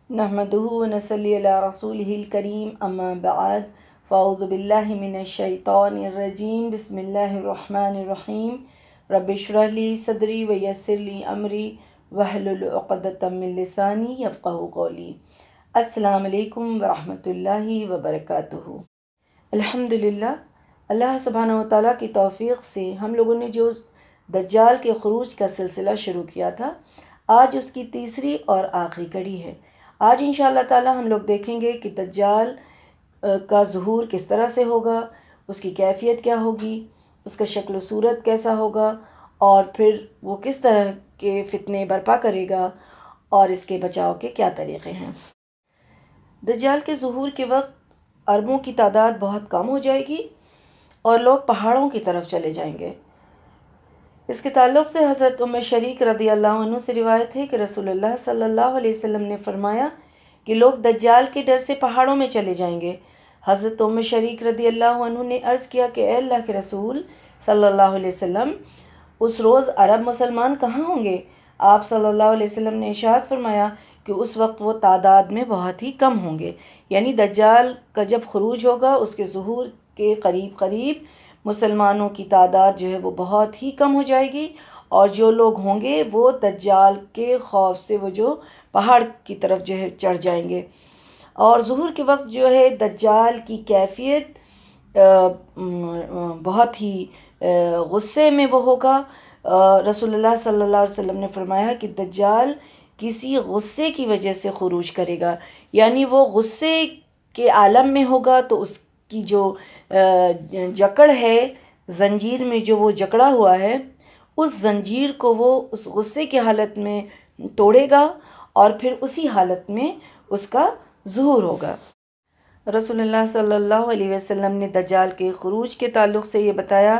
نحمده ونصلي على رسوله الكريم اما بعد فاعوذ بالله من الشیطان الرجیم بسم اللہ الرحمن الرحیم رب اشرح لي صدری ویسر لي امری واحلل عقدۃ من لسانی یفقهوا قولی۔ السلام علیکم ورحمۃ اللہ وبرکاتہ۔ الحمدللہ، اللہ سبحانہ وتعالیٰ کی توفیق سے ہم لوگوں نے جو دجال کے خروج کا سلسلہ شروع کیا تھا، آج اس کی تیسری اور آخری کڑی ہے۔ آج انشاءاللہ تعالی ہم لوگ دیکھیں گے کہ دجال کا ظہور کس طرح سے ہوگا، اس کی کیفیت کیا ہوگی، اس کا شکل و صورت کیسا ہوگا، اور پھر وہ کس طرح کے فتنے برپا کرے گا اور اس کے بچاؤ کے کیا طریقے ہیں۔ دجال کے ظہور کے وقت عربوں کی تعداد بہت کم ہو جائے گی اور لوگ پہاڑوں کی طرف چلے جائیں گے۔ اس کے تعلق سے حضرت ام شریک رضی اللہ عنہ سے روایت ہے کہ رسول اللہ صلی اللہ علیہ وسلم نے فرمایا کہ لوگ دجال کے ڈر سے پہاڑوں میں چلے جائیں گے۔ حضرت ام شریک رضی اللہ عنہ نے عرض کیا کہ اے اللہ کے رسول صلی اللہ علیہ وسلم، اس روز عرب مسلمان کہاں ہوں گے؟ آپ صلی اللہ علیہ وسلم نے ارشاد فرمایا کہ اس وقت وہ تعداد میں بہت ہی کم ہوں گے، یعنی دجال کا جب خروج ہوگا اس کے ظہور کے قریب قریب مسلمانوں کی تعداد جو ہے وہ بہت ہی کم ہو جائے گی، اور جو لوگ ہوں گے وہ دجال کے خوف سے وہ جو پہاڑ کی طرف جو ہے چڑھ جائیں گے۔ اور ظہور کے وقت جو ہے دجال کی کیفیت بہت ہی غصے میں وہ ہوگا۔ رسول اللہ صلی اللہ علیہ وسلم نے فرمایا کہ دجال کسی غصے کی وجہ سے خروج کرے گا، یعنی وہ غصے کے عالم میں ہوگا، تو اس کی جو جکڑ ہے، زنجیر میں جو وہ جکڑا ہوا ہے، اس زنجیر کو وہ اس غصے کی حالت میں توڑے گا اور پھر اسی حالت میں اس کا ظہور ہوگا۔ رسول اللہ صلی اللہ علیہ وسلم نے دجال کے خروج کے تعلق سے یہ بتایا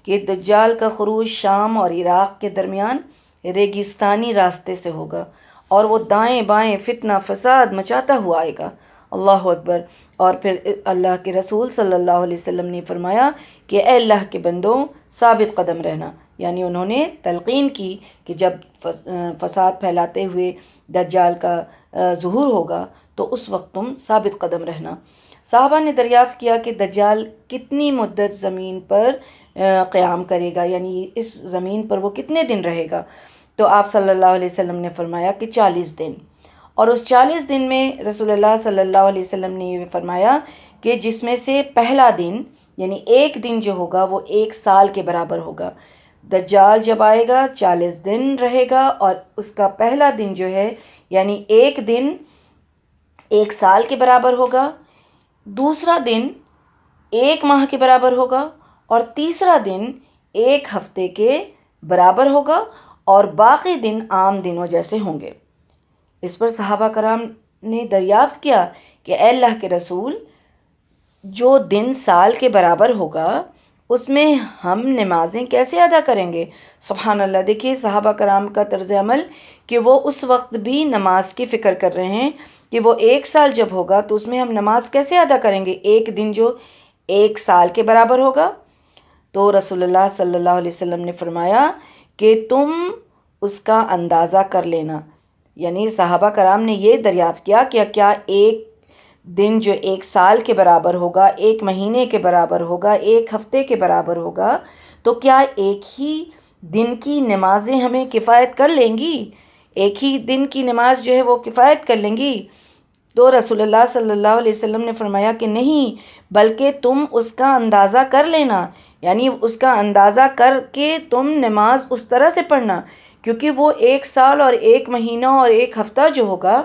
کہ دجال کا خروج شام اور عراق کے درمیان ریگستانی راستے سے ہوگا، اور وہ دائیں بائیں فتنہ فساد مچاتا ہوا آئے گا۔ اللہ اکبر۔ اور پھر اللہ کے رسول صلی اللہ علیہ وسلم نے فرمایا کہ اے اللہ کے بندوں، ثابت قدم رہنا، یعنی انہوں نے تلقین کی کہ جب فساد پھیلاتے ہوئے دجال کا ظہور ہوگا تو اس وقت تم ثابت قدم رہنا۔ صحابہ نے دریافت کیا کہ دجال کتنی مدت زمین پر قیام کرے گا، یعنی اس زمین پر وہ کتنے دن رہے گا؟ تو آپ صلی اللہ علیہ وسلم نے فرمایا کہ 40 دن۔ اور اس 40 دن میں رسول اللہ صلی اللہ علیہ وسلم نے یہ فرمایا کہ جس میں سے پہلا دن یعنی ایک دن جو ہوگا وہ 1 سال کے برابر ہوگا۔ دجال جب آئے گا 40 دن رہے گا، اور اس کا پہلا دن جو ہے یعنی ایک دن 1 سال کے برابر ہوگا، دوسرا دن 1 ماہ کے برابر ہوگا، اور تیسرا دن 1 ہفتے کے برابر ہوگا، اور باقی دن عام دنوں جیسے ہوں گے۔ اس پر صحابہ کرام نے دریافت کیا کہ اے اللہ کے رسول، جو دن سال کے برابر ہوگا اس میں ہم نمازیں کیسے ادا کریں گے؟ سبحان اللہ۔ دیکھیے صحابہ کرام کا طرز عمل کہ وہ اس وقت بھی نماز کی فکر کر رہے ہیں کہ وہ 1 سال جب ہوگا تو اس میں ہم نماز کیسے ادا کریں گے، ایک دن جو 1 سال کے برابر ہوگا۔ تو رسول اللہ صلی اللہ علیہ وسلم نے فرمایا کہ تم اس کا اندازہ کر لینا، یعنی صحابہ کرام نے یہ دریافت کیا کہ کیا ایک دن جو 1 سال کے برابر ہوگا، 1 مہینے کے برابر ہوگا، 1 ہفتے کے برابر ہوگا، تو کیا ایک ہی دن کی نمازیں ہمیں کفایت کر لیں گی؟ ایک ہی دن کی نماز جو ہے وہ کفایت کر لیں گی؟ تو رسول اللہ صلی اللہ علیہ وسلم نے فرمایا کہ نہیں، بلکہ تم اس کا اندازہ کر لینا، یعنی اس کا اندازہ کر کے تم نماز اس طرح سے پڑھنا، کیونکہ وہ 1 سال اور 1 مہینہ اور 1 ہفتہ جو ہوگا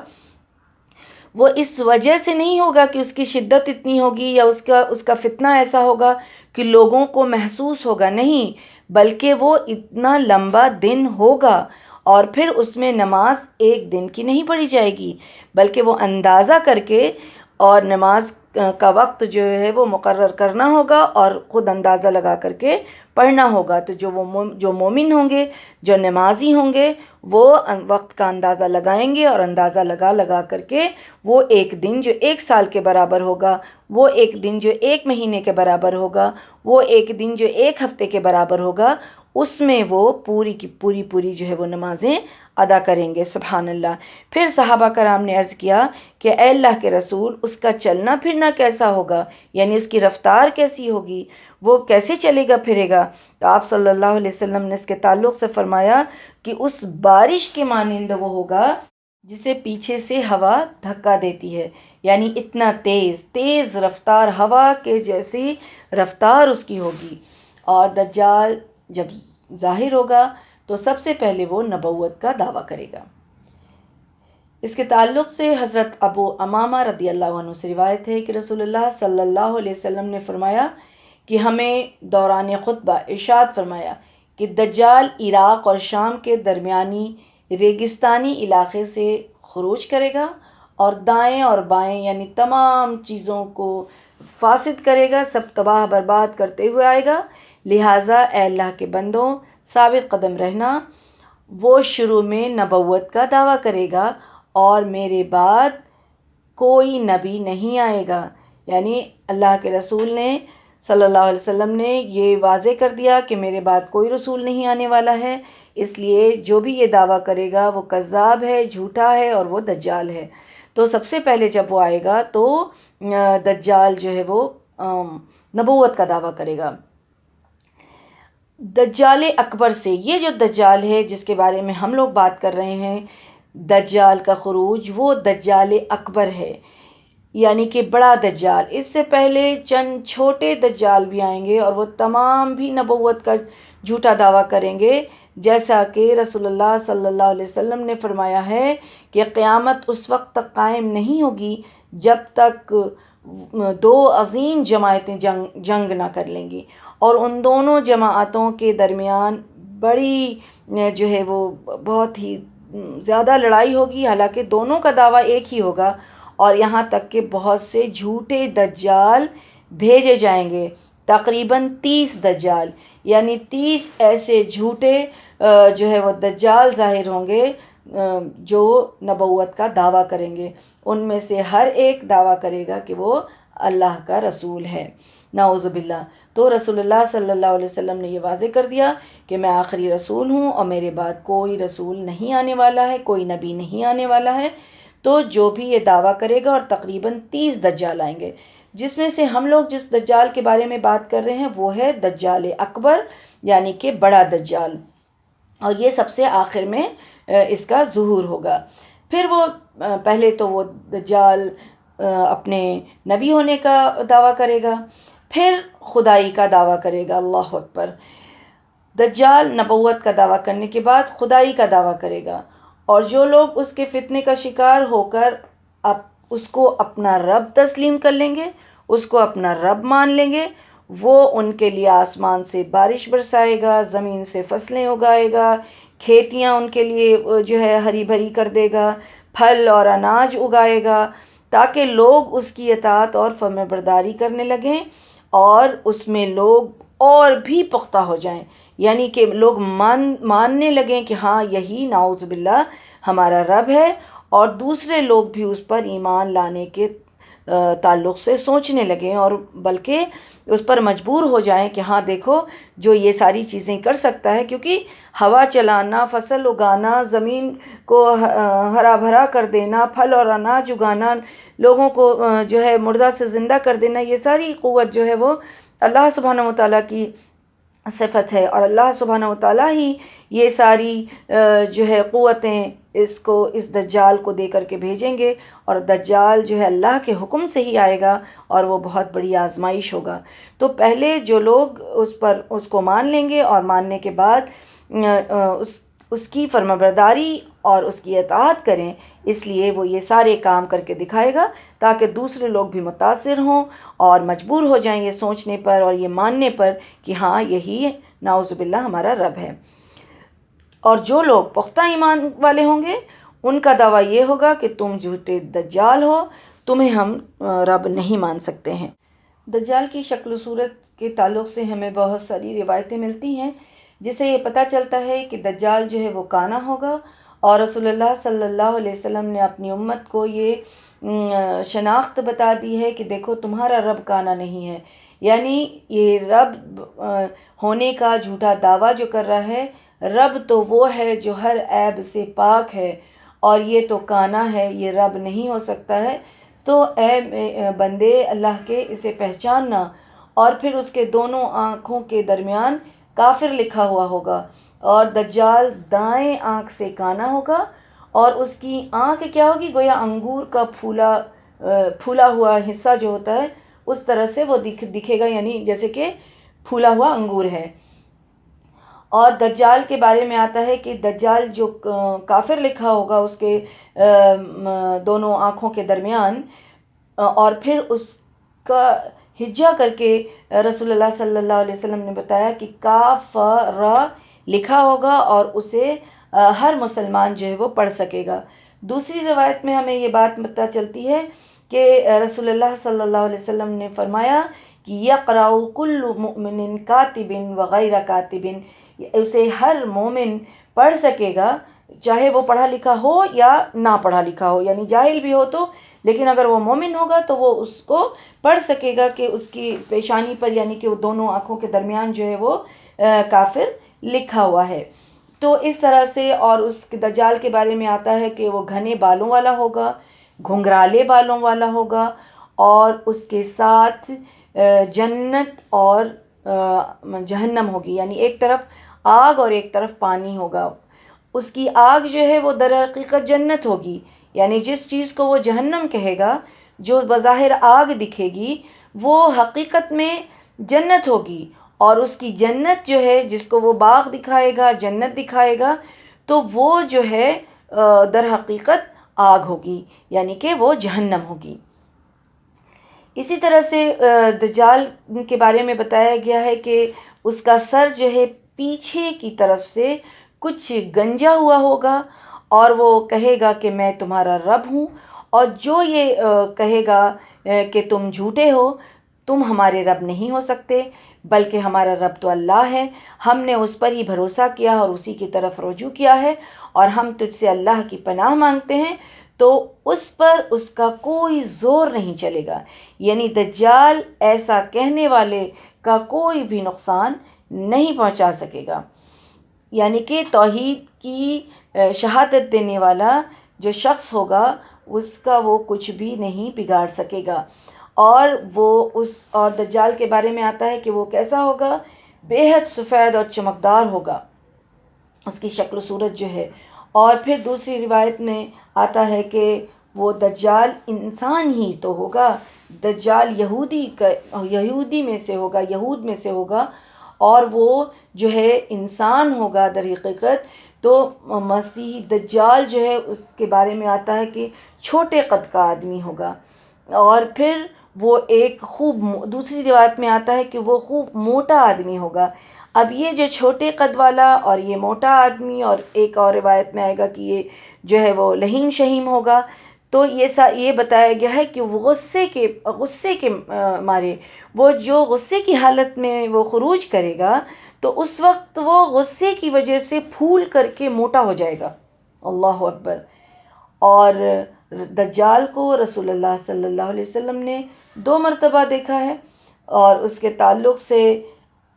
وہ اس وجہ سے نہیں ہوگا کہ اس کی شدت اتنی ہوگی یا اس کا فتنہ ایسا ہوگا کہ لوگوں کو محسوس ہوگا، نہیں، بلکہ وہ اتنا لمبا دن ہوگا، اور پھر اس میں نماز 1 دن کی نہیں پڑھی جائے گی، بلکہ وہ اندازہ کر کے اور نماز کا وقت جو ہے وہ مقرر کرنا ہوگا اور خود اندازہ لگا کر کے پڑھنا ہوگا۔ تو جو مومن ہوں گے، جو نمازی ہوں گے، وہ وقت کا اندازہ لگائیں گے، اور اندازہ لگا کر کے وہ ایک دن جو 1 سال کے برابر ہوگا، وہ ایک دن جو 1 مہینے کے برابر ہوگا، وہ ایک دن جو 1 ہفتے کے برابر ہوگا، اس میں وہ پوری کی پوری جو ہے وہ نمازیں ادا کریں گے۔ سبحان اللہ۔ پھر صحابہ کرام نے عرض کیا کہ اے اللہ کے رسول، اس کا چلنا پھرنا کیسا ہوگا، یعنی اس کی رفتار کیسی ہوگی، وہ کیسے چلے گا پھرے گا؟ تو آپ صلی اللہ علیہ وسلم نے اس کے تعلق سے فرمایا کہ اس بارش کے مانند وہ ہوگا جسے پیچھے سے ہوا دھکا دیتی ہے، یعنی اتنا تیز تیز رفتار، ہوا کے جیسی رفتار اس کی ہوگی۔ اور دجال جب ظاہر ہوگا تو سب سے پہلے وہ نبوت کا دعویٰ کرے گا۔ اس کے تعلق سے حضرت ابو امامہ رضی اللہ عنہ سے روایت ہے کہ رسول اللہ صلی اللہ علیہ وسلم نے فرمایا کہ ہمیں دوران خطبہ ارشاد فرمایا کہ دجال عراق اور شام کے درمیانی ریگستانی علاقے سے خروج کرے گا اور دائیں اور بائیں یعنی تمام چیزوں کو فاسد کرے گا، سب تباہ برباد کرتے ہوئے آئے گا۔ لہٰذا اے اللہ کے بندوں، ثابت قدم رہنا۔ وہ شروع میں نبوت کا دعویٰ کرے گا اور میرے بعد کوئی نبی نہیں آئے گا، یعنی اللہ کے رسول نے صلی اللہ علیہ وسلم نے یہ واضح کر دیا کہ میرے بعد کوئی رسول نہیں آنے والا ہے، اس لیے جو بھی یہ دعویٰ کرے گا وہ کذاب ہے، جھوٹا ہے اور وہ دجال ہے۔ تو سب سے پہلے جب وہ آئے گا تو دجال جو ہے وہ نبوت کا دعویٰ کرے گا۔ دجال اکبر سے، یہ جو دجال ہے جس کے بارے میں ہم لوگ بات کر رہے ہیں، دجال کا خروج، وہ دجال اکبر ہے، یعنی کہ بڑا دجال۔ اس سے پہلے چند چھوٹے دجال بھی آئیں گے اور وہ تمام بھی نبوت کا جھوٹا دعویٰ کریں گے، جیسا کہ رسول اللہ صلی اللہ علیہ وسلم نے فرمایا ہے کہ قیامت اس وقت تک قائم نہیں ہوگی جب تک دو عظیم جماعتیں جنگ نہ کر لیں گی، اور ان دونوں جماعتوں کے درمیان بڑی جو ہے وہ بہت ہی زیادہ لڑائی ہوگی، حالانکہ دونوں کا دعویٰ ایک ہی ہوگا، اور یہاں تک کہ بہت سے جھوٹے دجال بھیجے جائیں گے، تقریباً 30 دجال، یعنی 30 ایسے جھوٹے جو ہے وہ دجال ظاہر ہوں گے جو نبوت کا دعویٰ کریں گے۔ ان میں سے ہر ایک دعویٰ کرے گا کہ وہ اللہ کا رسول ہے، نعوذ باللہ۔ تو رسول اللہ صلی اللہ علیہ وسلم نے یہ واضح کر دیا کہ میں آخری رسول ہوں اور میرے بعد کوئی رسول نہیں آنے والا ہے، کوئی نبی نہیں آنے والا ہے۔ تو جو بھی یہ دعویٰ کرے گا، اور تقریباً 30 دجال آئیں گے، جس میں سے ہم لوگ جس دجال کے بارے میں بات کر رہے ہیں وہ ہے دجال اکبر، یعنی کہ بڑا دجال، اور یہ سب سے آخر میں اس کا ظہور ہوگا۔ پھر وہ پہلے تو وہ دجال اپنے نبی ہونے کا دعویٰ کرے گا، پھر خدائی کا دعویٰ کرے گا۔ اللہ اکبر۔ دجال نبوت کا دعویٰ کرنے کے بعد خدائی کا دعویٰ کرے گا، اور جو لوگ اس کے فتنے کا شکار ہو کر اب اس کو اپنا رب تسلیم کر لیں گے، اس کو اپنا رب مان لیں گے، وہ ان کے لیے آسمان سے بارش برسائے گا، زمین سے فصلیں اگائے گا، کھیتیاں ان کے لیے جو ہے ہری بھری کر دے گا، پھل اور اناج اگائے گا، تاکہ لوگ اس کی اطاعت اور فرمان برداری کرنے لگیں اور اس میں لوگ اور بھی پختہ ہو جائیں، یعنی کہ لوگ ماننے لگیں کہ ہاں یہی نعوذ باللہ ہمارا رب ہے، اور دوسرے لوگ بھی اس پر ایمان لانے کے تعلق سے سوچنے لگیں اور بلکہ اس پر مجبور ہو جائیں کہ ہاں دیکھو جو یہ ساری چیزیں کر سکتا ہے، کیونکہ ہوا چلانا، فصل اگانا، زمین کو ہرا بھرا کر دینا، پھل اور اناج اگانا، لوگوں کو جو ہے مردہ سے زندہ کر دینا، یہ ساری قوت جو ہے وہ اللہ سبحانہ و تعالیٰ کی صفت ہے، اور اللہ سبحانہ و تعالیٰ ہی یہ ساری جو ہے قوتیں اس دجال کو دے کر کے بھیجیں گے، اور دجال جو ہے اللہ کے حکم سے ہی آئے گا اور وہ بہت بڑی آزمائش ہوگا۔ تو پہلے جو لوگ اس کو مان لیں گے اور ماننے کے بعد اس کی فرمانبرداری اور اس کی اطاعت کریں، اس لیے وہ یہ سارے کام کر کے دکھائے گا تاکہ دوسرے لوگ بھی متاثر ہوں اور مجبور ہو جائیں یہ سوچنے پر اور یہ ماننے پر کہ ہاں یہی نعوذ باللہ ہمارا رب ہے۔ اور جو لوگ پختہ ایمان والے ہوں گے ان کا دعویٰ یہ ہوگا کہ تم جھوٹے دجال ہو، تمہیں ہم رب نہیں مان سکتے ہیں۔ دجال کی شکل و صورت کے تعلق سے ہمیں بہت ساری روایتیں ملتی ہیں، جس سے یہ پتہ چلتا ہے کہ دجال جو ہے وہ کانا ہوگا، اور رسول اللہ صلی اللہ علیہ وسلم نے اپنی امت کو یہ شناخت بتا دی ہے کہ دیکھو تمہارا رب کانا نہیں ہے، یعنی یہ رب ہونے کا جھوٹا دعویٰ جو کر رہا ہے رب تو وہ ہے جو ہر عیب سے پاک ہے، اور یہ تو کانا ہے، یہ رب نہیں ہو سکتا ہے۔ تو اے بندے اللہ کے اسے پہچاننا، اور پھر اس کے دونوں آنکھوں کے درمیان کافر لکھا ہوا ہوگا، اور دجال دائیں آنکھ سے کانا ہوگا، اور اس کی آنکھ کیا ہوگی؟ گویا انگور کا پھولا ہوا حصہ جو ہوتا ہے اس طرح سے وہ دکھے گا، یعنی جیسے کہ پھولا ہوا انگور ہے۔ اور دجال کے بارے میں آتا ہے کہ دجال جو کافر لکھا ہوگا اس کے دونوں آنکھوں کے درمیان، اور پھر اس کا ہجا کر کے رسول اللہ صلی اللہ علیہ وسلم نے بتایا کہ کافر لکھا ہوگا، اور اسے ہر مسلمان جو ہے وہ پڑھ سکے گا۔ دوسری روایت میں ہمیں یہ بات پتہ چلتی ہے کہ رسول اللہ صلی اللہ علیہ وسلم نے فرمایا کہ یقرأ کل مؤمن کاتب وغیر کاتب، اسے ہر مومن پڑھ سکے گا، چاہے وہ پڑھا لکھا ہو یا نہ پڑھا لکھا ہو، یعنی جاہل بھی ہو تو، لیکن اگر وہ مومن ہوگا تو وہ اس کو پڑھ سکے گا کہ اس کی پیشانی پر، یعنی کہ وہ دونوں آنکھوں کے درمیان جو ہے وہ کافر لکھا ہوا ہے۔ تو اس طرح سے، اور اس دجال کے بارے میں آتا ہے کہ وہ گھنے بالوں والا ہوگا، گھنگرالے بالوں والا ہوگا، اور اس کے ساتھ جنت اور جہنم ہوگی، یعنی ایک طرف آگ اور ایک طرف پانی ہوگا۔ اس کی آگ جو ہے وہ در حقیقت جنت ہوگی، یعنی جس چیز کو وہ جہنم کہے گا، جو بظاہر آگ دکھے گی، وہ حقیقت میں جنت ہوگی، اور اس کی جنت جو ہے جس کو وہ باغ دکھائے گا، جنت دکھائے گا، تو وہ جو ہے در حقیقت آگ ہوگی، یعنی کہ وہ جہنم ہوگی۔ اسی طرح سے دجال کے بارے میں بتایا گیا ہے کہ اس کا سر جو ہے پیچھے کی طرف سے کچھ گنجا ہوا ہوگا، اور وہ کہے گا کہ میں تمہارا رب ہوں، اور جو یہ کہے گا کہ تم جھوٹے ہو، تم ہمارے رب نہیں ہو سکتے، بلکہ ہمارا رب تو اللہ ہے، ہم نے اس پر ہی بھروسہ کیا اور اسی کی طرف رجوع کیا ہے، اور ہم تجھ سے اللہ کی پناہ مانگتے ہیں، تو اس پر اس کا کوئی زور نہیں چلے گا، یعنی دجال ایسا کہنے والے کا کوئی بھی نقصان نہیں پہنچا سکے گا، یعنی کہ توحید کی شہادت دینے والا جو شخص ہوگا اس کا وہ کچھ بھی نہیں بگاڑ سکے گا۔ اور دجال کے بارے میں آتا ہے کہ وہ کیسا ہوگا؟ بے حد سفید اور چمکدار ہوگا اس کی شکل و صورت جو ہے۔ اور پھر دوسری روایت میں آتا ہے کہ وہ دجال انسان ہی تو ہوگا، دجال یہودی میں سے ہوگا، یہود میں سے ہوگا، اور وہ جو ہے انسان ہوگا در حقیقت۔ تو مسیح دجال جو ہے اس کے بارے میں آتا ہے کہ چھوٹے قد کا آدمی ہوگا، اور پھر وہ دوسری روایت میں آتا ہے کہ وہ خوب موٹا آدمی ہوگا۔ اب یہ جو چھوٹے قد والا اور یہ موٹا آدمی، اور ایک اور روایت میں آئے گا کہ یہ جو ہے وہ لہیم شہیم ہوگا، تو یہ بتایا گیا ہے کہ وہ غصے کے مارے، وہ جو غصے کی حالت میں وہ خروج کرے گا، تو اس وقت وہ غصے کی وجہ سے پھول کر کے موٹا ہو جائے گا۔ اللہ اکبر۔ اور دجال کو رسول اللہ صلی اللہ علیہ وسلم نے 2 مرتبہ دیکھا ہے، اور اس کے تعلق سے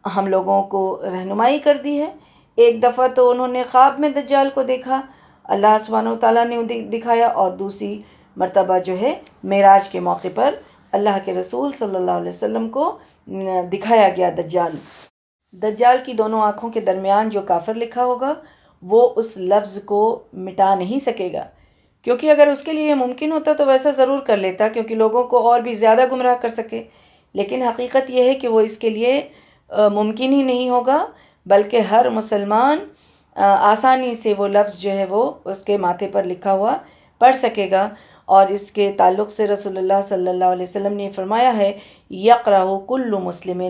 ہم لوگوں کو رہنمائی کر دی ہے۔ ایک دفعہ تو انہوں نے خواب میں دجال کو دیکھا، اللہ سبحانہ وتعالیٰ نے دکھایا، اور دوسری مرتبہ جو ہے معراج کے موقع پر اللہ کے رسول صلی اللہ علیہ وسلم کو دکھایا گیا دجال کی دونوں آنکھوں کے درمیان جو کافر لکھا ہوگا وہ اس لفظ کو مٹا نہیں سکے گا، کیونکہ اگر اس کے لیے ممکن ہوتا تو ویسا ضرور کر لیتا، کیونکہ لوگوں کو اور بھی زیادہ گمراہ کر سکے، لیکن حقیقت یہ ہے کہ وہ اس کے لیے ممکن ہی نہیں ہوگا، بلکہ ہر مسلمان آسانی سے وہ لفظ جو ہے وہ اس کے ماتھے پر لکھا ہوا پڑھ سکے گا۔ اور اس کے تعلق سے رسول اللہ صلی اللہ علیہ وسلم نے فرمایا ہے یقرأ کل مسلم،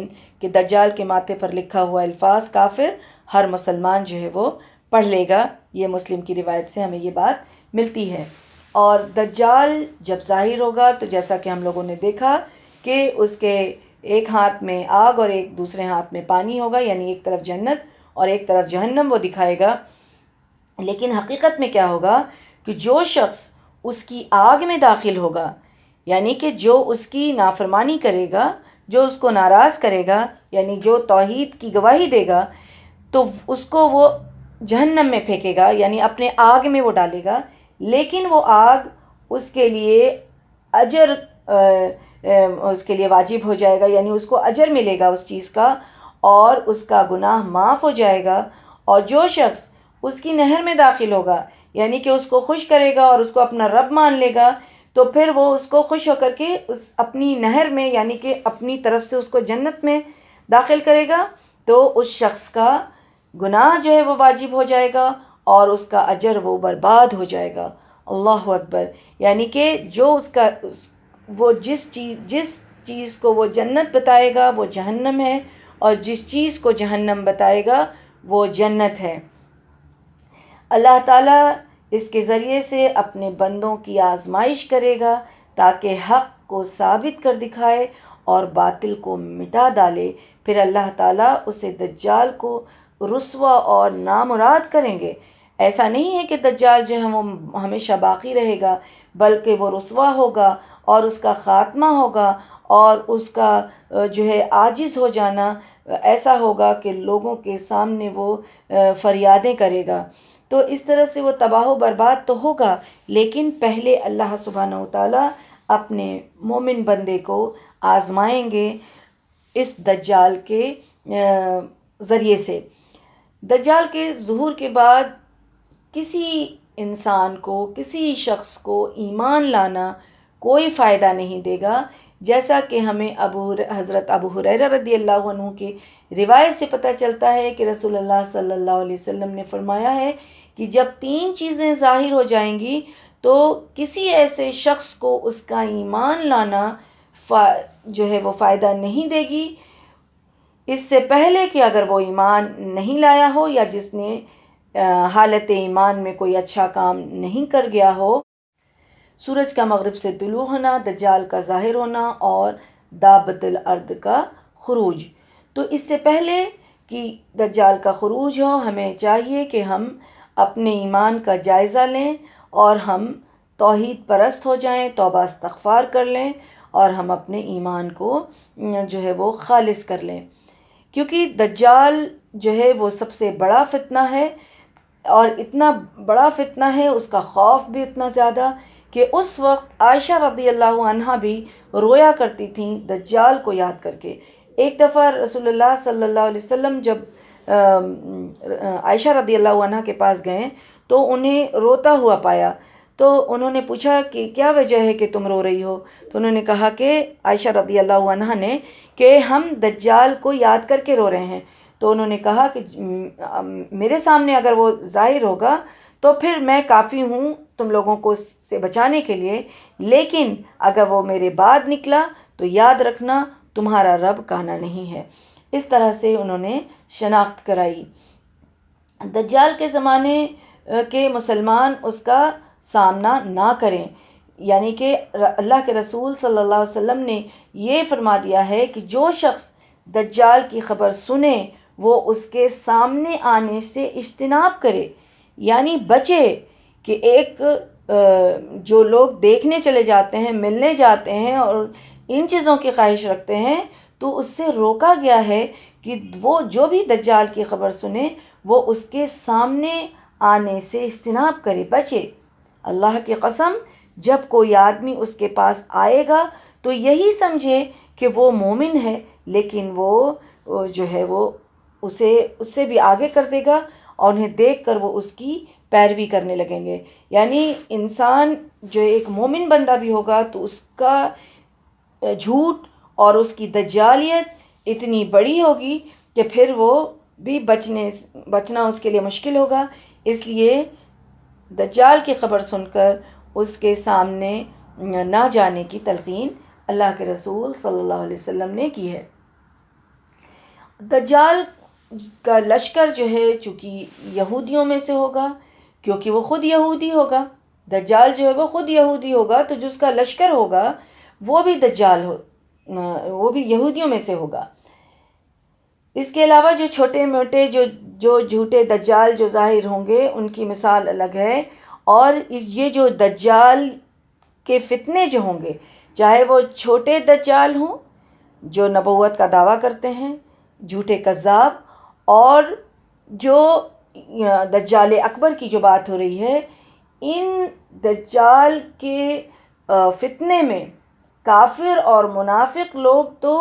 کہ دجال کے ماتھے پر لکھا ہوا الفاظ کافر ہر مسلمان جو ہے وہ پڑھ لے گا۔ یہ مسلم کی روایت سے ہمیں یہ بات ملتی ہے۔ اور دجال جب ظاہر ہوگا تو جیسا کہ ہم لوگوں نے دیکھا کہ اس کے ایک ہاتھ میں آگ اور ایک دوسرے ہاتھ میں پانی ہوگا، یعنی ایک طرف جنت اور ایک طرف جہنم وہ دکھائے گا۔ لیکن حقیقت میں کیا ہوگا کہ جو شخص اس کی آگ میں داخل ہوگا، یعنی کہ جو اس کی نافرمانی کرے گا، جو اس کو ناراض کرے گا، یعنی جو توحید کی گواہی دے گا، تو اس کو وہ جہنم میں پھینکے گا، یعنی اپنے آگ میں وہ ڈالے گا، لیکن وہ آگ اس کے لیے اجر اس کے لیے واجب ہو جائے گا، یعنی اس کو اجر ملے گا اس چیز کا، اور اس کا گناہ معاف ہو جائے گا۔ اور جو شخص اس کی نہر میں داخل ہوگا، یعنی کہ اس کو خوش کرے گا اور اس کو اپنا رب مان لے گا، تو پھر وہ اس کو خوش ہو کر کے اس اپنی نہر میں، یعنی کہ اپنی طرف سے اس کو جنت میں داخل کرے گا، تو اس شخص کا گناہ جو ہے وہ واجب ہو جائے گا اور اس کا اجر وہ برباد ہو جائے گا۔ اللہ اکبر! یعنی کہ جو وہ جس چیز کو وہ جنت بتائے گا وہ جہنم ہے، اور جس چیز کو جہنم بتائے گا وہ جنت ہے۔ اللہ تعالیٰ اس کے ذریعے سے اپنے بندوں کی آزمائش کرے گا تاکہ حق کو ثابت کر دکھائے اور باطل کو مٹا ڈالے۔ پھر اللہ تعالیٰ اسے دجال کو رسوا اور نامراد کریں گے۔ ایسا نہیں ہے کہ دجال جو ہے وہ ہمیشہ باقی رہے گا، بلکہ وہ رسوا ہوگا اور اس کا خاتمہ ہوگا، اور اس کا جو ہے عاجز ہو جانا ایسا ہوگا کہ لوگوں کے سامنے وہ فریادیں کرے گا۔ تو اس طرح سے وہ تباہ و برباد تو ہوگا، لیکن پہلے اللہ سبحانہ و تعالیٰ اپنے مومن بندے کو آزمائیں گے اس دجال کے ذریعے سے۔ دجال کے ظہور کے بعد کسی انسان کو، کسی شخص کو ایمان لانا کوئی فائدہ نہیں دے گا، جیسا کہ ہمیں حضرت ابو ہریرہ رضی اللہ عنہ کی روایت سے پتہ چلتا ہے کہ رسول اللہ صلی اللہ علیہ وسلم نے فرمایا ہے کہ جب 3 چیزیں ظاہر ہو جائیں گی تو کسی ایسے شخص کو اس کا ایمان لانا جو ہے وہ فائدہ نہیں دے گی، اس سے پہلے کہ اگر وہ ایمان نہیں لایا ہو یا جس نے حالت ایمان میں کوئی اچھا کام نہیں کر گیا ہو۔ سورج کا مغرب سے طلوع ہونا، دجال کا ظاہر ہونا اور دابۃ الارض کا خروج۔ تو اس سے پہلے کہ دجال کا خروج ہو، ہمیں چاہیے کہ ہم اپنے ایمان کا جائزہ لیں اور ہم توحید پرست ہو جائیں، توبہ استغفار کر لیں اور ہم اپنے ایمان کو جو ہے وہ خالص کر لیں، کیونکہ دجال جو ہے وہ سب سے بڑا فتنہ ہے، اور اتنا بڑا فتنہ ہے، اس کا خوف بھی اتنا زیادہ کہ اس وقت عائشہ رضی اللہ عنہا بھی رویا کرتی تھیں دجال کو یاد کر کے۔ ایک دفعہ رسول اللہ صلی اللہ علیہ وسلم جب عائشہ رضی اللہ عنہا کے پاس گئے تو انہیں روتا ہوا پایا، تو انہوں نے پوچھا کہ کیا وجہ ہے کہ تم رو رہی ہو؟ تو انہوں نے کہا کہ عائشہ رضی اللہ عنہا نے کہ ہم دجال کو یاد کر کے رو رہے ہیں۔ تو انہوں نے کہا کہ میرے سامنے اگر وہ ظاہر ہوگا تو پھر میں کافی ہوں تم لوگوں کو اس سے بچانے کے لیے، لیکن اگر وہ میرے بعد نکلا تو یاد رکھنا تمہارا رب کانا نہیں ہے۔ اس طرح سے انہوں نے شناخت کرائی۔ دجال کے زمانے کے مسلمان اس کا سامنا نہ کریں، یعنی کہ اللہ کے رسول صلی اللہ علیہ وسلم نے یہ فرما دیا ہے کہ جو شخص دجال کی خبر سنے وہ اس کے سامنے آنے سے اجتناب کرے، یعنی بچے کہ ایک جو لوگ دیکھنے چلے جاتے ہیں، ملنے جاتے ہیں اور ان چیزوں کی خواہش رکھتے ہیں، تو اس سے روکا گیا ہے کہ وہ جو بھی دجال کی خبر سنے وہ اس کے سامنے آنے سے اجتناب کرے، بچے۔ اللہ کی قسم جب کوئی آدمی اس کے پاس آئے گا تو یہی سمجھے کہ وہ مومن ہے، لیکن وہ جو ہے وہ اس سے بھی آگے کر دے گا اور انہیں دیکھ کر وہ اس کی پیروی کرنے لگیں گے۔ یعنی انسان جو ایک مومن بندہ بھی ہوگا تو اس کا جھوٹ اور اس کی دجالیت اتنی بڑی ہوگی کہ پھر وہ بھی بچنا اس کے لیے مشکل ہوگا۔ اس لیے دجال کی خبر سن کر اس کے سامنے نہ جانے کی تلقین اللہ کے رسول صلی اللہ علیہ وسلم نے کی ہے۔ دجال کا لشکر جو ہے چونکہ یہودیوں میں سے ہوگا، کیونکہ وہ خود یہودی ہوگا، دجال جو ہے وہ خود یہودی ہوگا، تو جس کا لشکر ہوگا وہ بھی وہ بھی یہودیوں میں سے ہوگا۔ اس کے علاوہ جو چھوٹے موٹے جو جھوٹے دجال جو ظاہر ہوں گے ان کی مثال الگ ہے، اور یہ جو دجال کے فتنے جو ہوں گے، چاہے وہ چھوٹے دجال ہوں جو نبوت کا دعویٰ کرتے ہیں، جھوٹے کذاب، اور جو دجال اکبر کی جو بات ہو رہی ہے، ان دجال کے فتنے میں کافر اور منافق لوگ تو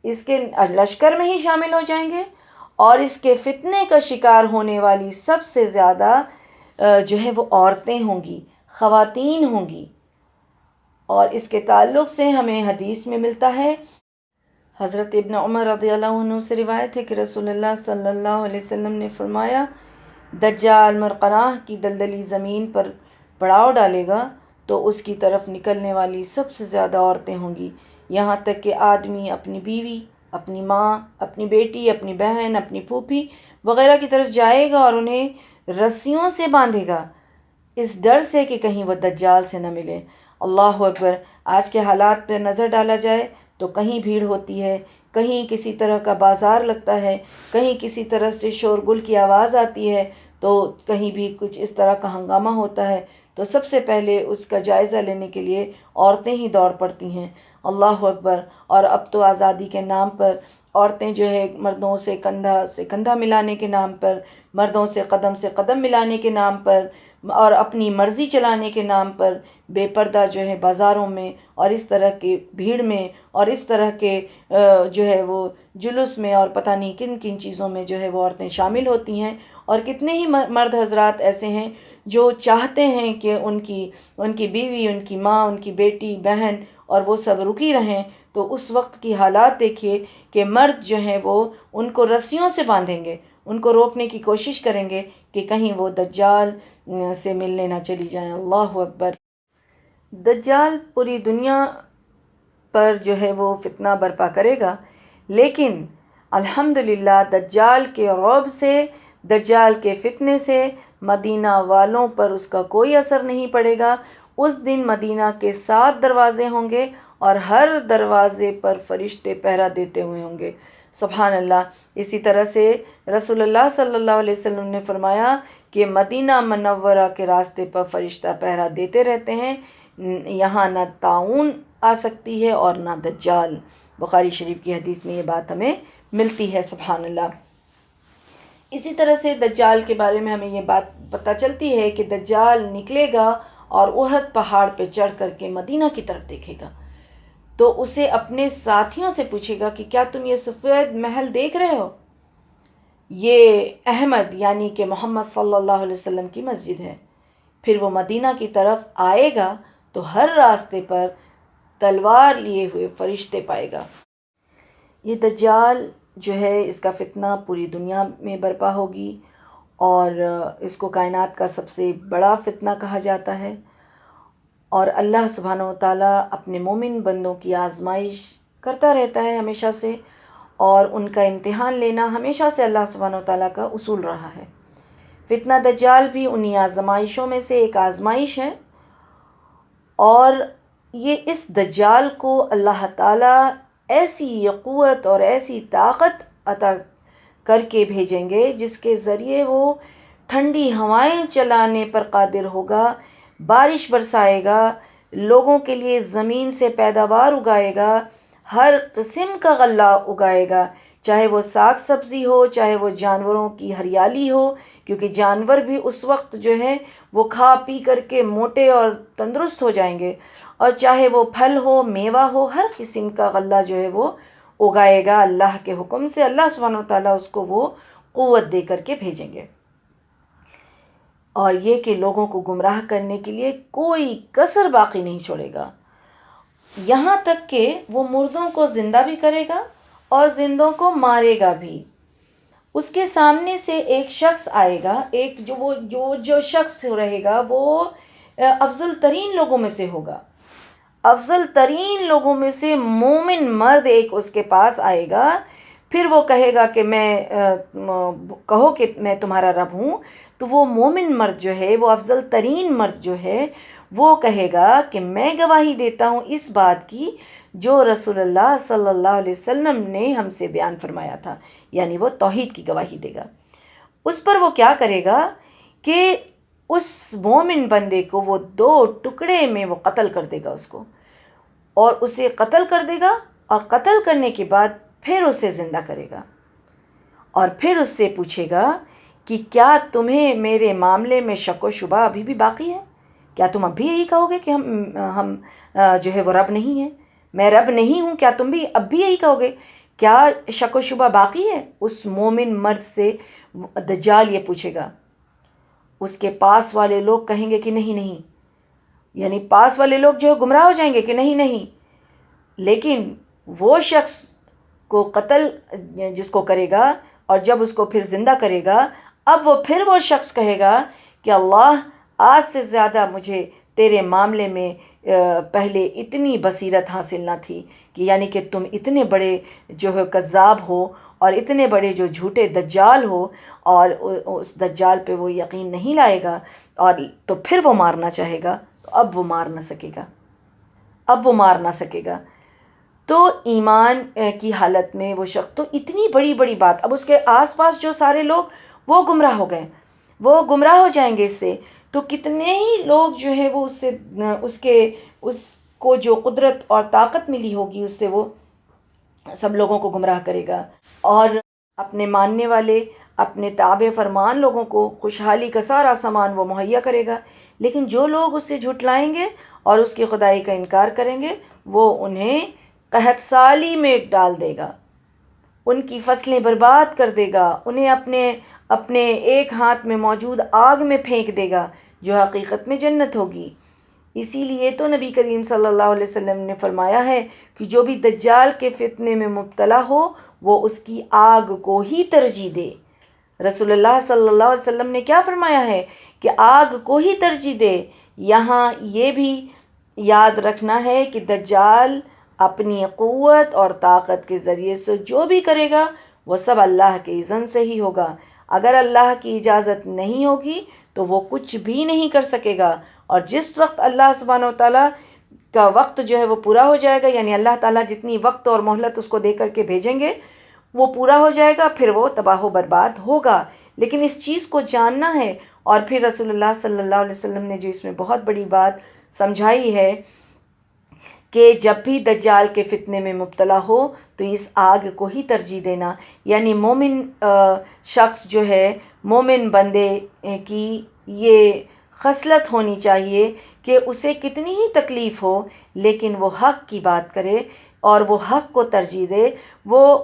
اس کے لشکر میں ہی شامل ہو جائیں گے، اور اس کے فتنے کا شکار ہونے والی سب سے زیادہ جو ہے وہ عورتیں ہوں گی، خواتین ہوں گی۔ اور اس کے تعلق سے ہمیں حدیث میں ملتا ہے، حضرت ابن عمر رضی اللہ عنہ سے روایت ہے کہ رسول اللہ صلی اللہ علیہ وسلم نے فرمایا، دجال مرقراہ کی دلدلی زمین پر پڑاؤ ڈالے گا تو اس کی طرف نکلنے والی سب سے زیادہ عورتیں ہوں گی، یہاں تک کہ آدمی اپنی بیوی، اپنی ماں، اپنی بیٹی، اپنی بہن، اپنی پھوپھی وغیرہ کی طرف جائے گا اور انہیں رسیوں سے باندھے گا، اس ڈر سے کہ کہیں وہ دجال سے نہ ملے۔ اللہ اکبر! آج کے حالات پر نظر ڈالا جائے تو کہیں بھیڑ ہوتی ہے، کہیں کسی طرح کا بازار لگتا ہے، کہیں کسی طرح سے شورگل کی آواز آتی ہے، تو کہیں بھی کچھ اس طرح کا ہنگامہ ہوتا ہے تو سب سے پہلے اس کا جائزہ لینے کے لیے عورتیں ہی دوڑ پڑتی ہیں۔ اللہ اکبر! اور اب تو آزادی کے نام پر عورتیں جو ہے مردوں سے کندھا ملانے کے نام پر، مردوں سے قدم ملانے کے نام پر، اور اپنی مرضی چلانے کے نام پر بے پردہ جو ہے بازاروں میں اور اس طرح کی بھیڑ میں اور اس طرح کے جو ہے وہ جلوس میں اور پتہ نہیں کن کن چیزوں میں جو ہے وہ عورتیں شامل ہوتی ہیں۔ اور کتنے ہی مرد حضرات ایسے ہیں جو چاہتے ہیں کہ ان کی بیوی، ان کی ماں، ان کی بیٹی، بہن اور وہ سب رکی رہیں، تو اس وقت کی حالات دیکھیے کہ مرد جو ہیں وہ ان کو رسیوں سے باندھیں گے، ان کو روکنے کی کوشش کریں گے کہ کہیں وہ دجال سے ملنے نہ چلی جائیں۔ اللہ اکبر! دجال پوری دنیا پر جو ہے وہ فتنہ برپا کرے گا، لیکن الحمدللہ دجال کے رعب سے، دجال کے فتنے سے مدینہ والوں پر اس کا کوئی اثر نہیں پڑے گا۔ اس دن مدینہ کے 7 دروازے ہوں گے اور ہر دروازے پر فرشتے پہرا دیتے ہوئے ہوں گے۔ سبحان اللہ! اسی طرح سے رسول اللہ صلی اللہ علیہ وسلم نے فرمایا کہ مدینہ منورہ کے راستے پر فرشتہ پہرا دیتے رہتے ہیں، یہاں نہ طاعون آ سکتی ہے اور نہ دجال۔ بخاری شریف کی حدیث میں یہ بات ہمیں ملتی ہے۔ سبحان اللہ! اسی طرح سے دجال کے بارے میں ہمیں یہ بات پتہ چلتی ہے کہ دجال نکلے گا اور احد پہاڑ پہ چڑھ کر کے مدینہ کی طرف دیکھے گا، تو اسے اپنے ساتھیوں سے پوچھے گا کہ کیا تم یہ سفید محل دیکھ رہے ہو؟ یہ احمد یعنی کہ محمد صلی اللہ علیہ وسلم کی مسجد ہے۔ پھر وہ مدینہ کی طرف آئے گا تو ہر راستے پر تلوار لیے ہوئے فرشتے پائے گا۔ یہ دجال جو ہے اس کا فتنہ پوری دنیا میں برپا ہوگی، اور اس کو کائنات کا سب سے بڑا فتنہ کہا جاتا ہے، اور اللہ سبحانہ و تعالیٰ اپنے مومن بندوں کی آزمائش کرتا رہتا ہے ہمیشہ سے، اور ان کا امتحان لینا ہمیشہ سے اللہ سبحانہ و تعالیٰ کا اصول رہا ہے۔ فتنہ دجال بھی انہی آزمائشوں میں سے ایک آزمائش ہے، اور یہ اس دجال کو اللہ تعالیٰ ایسی قوت اور ایسی طاقت عطا کر کے بھیجیں گے جس کے ذریعے وہ ٹھنڈی ہوائیں چلانے پر قادر ہوگا، بارش برسائے گا، لوگوں کے لیے زمین سے پیداوار اگائے گا، ہر قسم کا غلہ اگائے گا، چاہے وہ ساگ سبزی ہو، چاہے وہ جانوروں کی ہریالی ہو، کیونکہ جانور بھی اس وقت جو ہے وہ کھا پی کر کے موٹے اور تندرست ہو جائیں گے، اور چاہے وہ پھل ہو، میوہ ہو، ہر قسم کا غلہ جو ہے وہ اگائے گا اللہ کے حکم سے۔ اللہ سبحانہ و تعالیٰ اس کو وہ قوت دے کر کے بھیجیں گے، اور یہ کہ لوگوں کو گمراہ کرنے کے لیے کوئی کسر باقی نہیں چھوڑے گا، یہاں تک کہ وہ مردوں کو زندہ بھی کرے گا اور زندوں کو مارے گا بھی۔ اس کے سامنے سے ایک شخص آئے گا، ایک جو شخص رہے گا وہ افضل ترین لوگوں میں سے ہوگا، افضل ترین لوگوں میں سے مومن مرد ایک اس کے پاس آئے گا، پھر وہ کہے گا کہ کہو کہ میں تمہارا رب ہوں، تو وہ مومن مرد جو ہے، وہ افضل ترین مرد جو ہے، وہ کہے گا کہ میں گواہی دیتا ہوں اس بات کی جو رسول اللہ صلی اللہ علیہ وسلم نے ہم سے بیان فرمایا تھا، یعنی وہ توحید کی گواہی دے گا۔ اس پر وہ کیا کرے گا کہ اس مومن بندے کو وہ 2 ٹکڑے میں وہ قتل کر دے گا اس کو، اور اسے قتل کر دے گا، اور قتل کرنے کے بعد پھر اسے زندہ کرے گا، اور پھر اس سے پوچھے گا کہ کیا تمہیں میرے معاملے میں شک و شبہ ابھی بھی باقی ہے؟ کیا تم اب بھی یہی کہو گے کہ ہم جو ہے وہ رب نہیں ہیں، میں رب نہیں ہوں؟ کیا تم بھی اب بھی یہی کہو گے؟ کیا شک و شبہ باقی ہے؟ اس مومن مرد سے دجال یہ پوچھے گا۔ اس کے پاس والے لوگ کہیں گے کہ نہیں نہیں، یعنی پاس والے لوگ جو ہے گمراہ ہو جائیں گے کہ نہیں نہیں، لیکن وہ شخص کو قتل جس کو کرے گا اور جب اس کو پھر زندہ کرے گا، اب وہ پھر وہ شخص کہے گا کہ اللہ آج سے زیادہ مجھے تیرے معاملے میں پہلے اتنی بصیرت حاصل نہ تھی، کہ یعنی کہ تم اتنے بڑے جو ہے کذاب ہو اور اتنے بڑے جو جھوٹے دجال ہو، اور اس دجال پہ وہ یقین نہیں لائے گا، اور تو پھر وہ مارنا چاہے گا، تو اب وہ مار نہ سکے گا، اب وہ مار نہ سکے گا۔ تو ایمان کی حالت میں وہ شخص، تو اتنی بڑی بڑی بات، اب اس کے آس پاس جو سارے لوگ وہ گمراہ ہو گئے، وہ گمراہ ہو جائیں گے اس سے، تو کتنے ہی لوگ جو ہے وہ اس کو جو قدرت اور طاقت ملی ہوگی اس سے وہ سب لوگوں کو گمراہ کرے گا، اور اپنے ماننے والے اپنے تابع فرمان لوگوں کو خوشحالی کا سارا سامان وہ مہیا کرے گا۔ لیکن جو لوگ اس سے جھٹلائیں گے اور اس کی خدائی کا انکار کریں گے، وہ انہیں قحط سالی میں ڈال دے گا، ان کی فصلیں برباد کر دے گا، انہیں اپنے ایک ہاتھ میں موجود آگ میں پھینک دے گا، جو حقیقت میں جنت ہوگی۔ اسی لیے تو نبی کریم صلی اللہ علیہ وسلم نے فرمایا ہے کہ جو بھی دجال کے فتنے میں مبتلا ہو وہ اس کی آگ کو ہی ترجیح دے۔ رسول اللہ صلی اللہ علیہ وسلم نے کیا فرمایا ہے کہ آگ کو ہی ترجیح دے۔ یہاں یہ بھی یاد رکھنا ہے کہ دجال اپنی قوت اور طاقت کے ذریعے سے جو بھی کرے گا وہ سب اللہ کے اذن سے ہی ہوگا۔ اگر اللہ کی اجازت نہیں ہوگی تو وہ کچھ بھی نہیں کر سکے گا، اور جس وقت اللہ سبحانہ و تعالیٰ کا وقت جو ہے وہ پورا ہو جائے گا، یعنی اللہ تعالیٰ جتنی وقت اور مہلت اس کو دے کر کے بھیجیں گے وہ پورا ہو جائے گا، پھر وہ تباہ و برباد ہوگا۔ لیکن اس چیز کو جاننا ہے، اور پھر رسول اللہ صلی اللہ علیہ وسلم نے جو اس میں بہت بڑی بات سمجھائی ہے کہ جب بھی دجال کے فتنے میں مبتلا ہو تو اس آگ کو ہی ترجیح دینا، یعنی مومن شخص جو ہے، مومن بندے کی یہ خصلت ہونی چاہیے کہ اسے کتنی ہی تکلیف ہو لیکن وہ حق کی بات کرے اور وہ حق کو ترجیح دے۔ وہ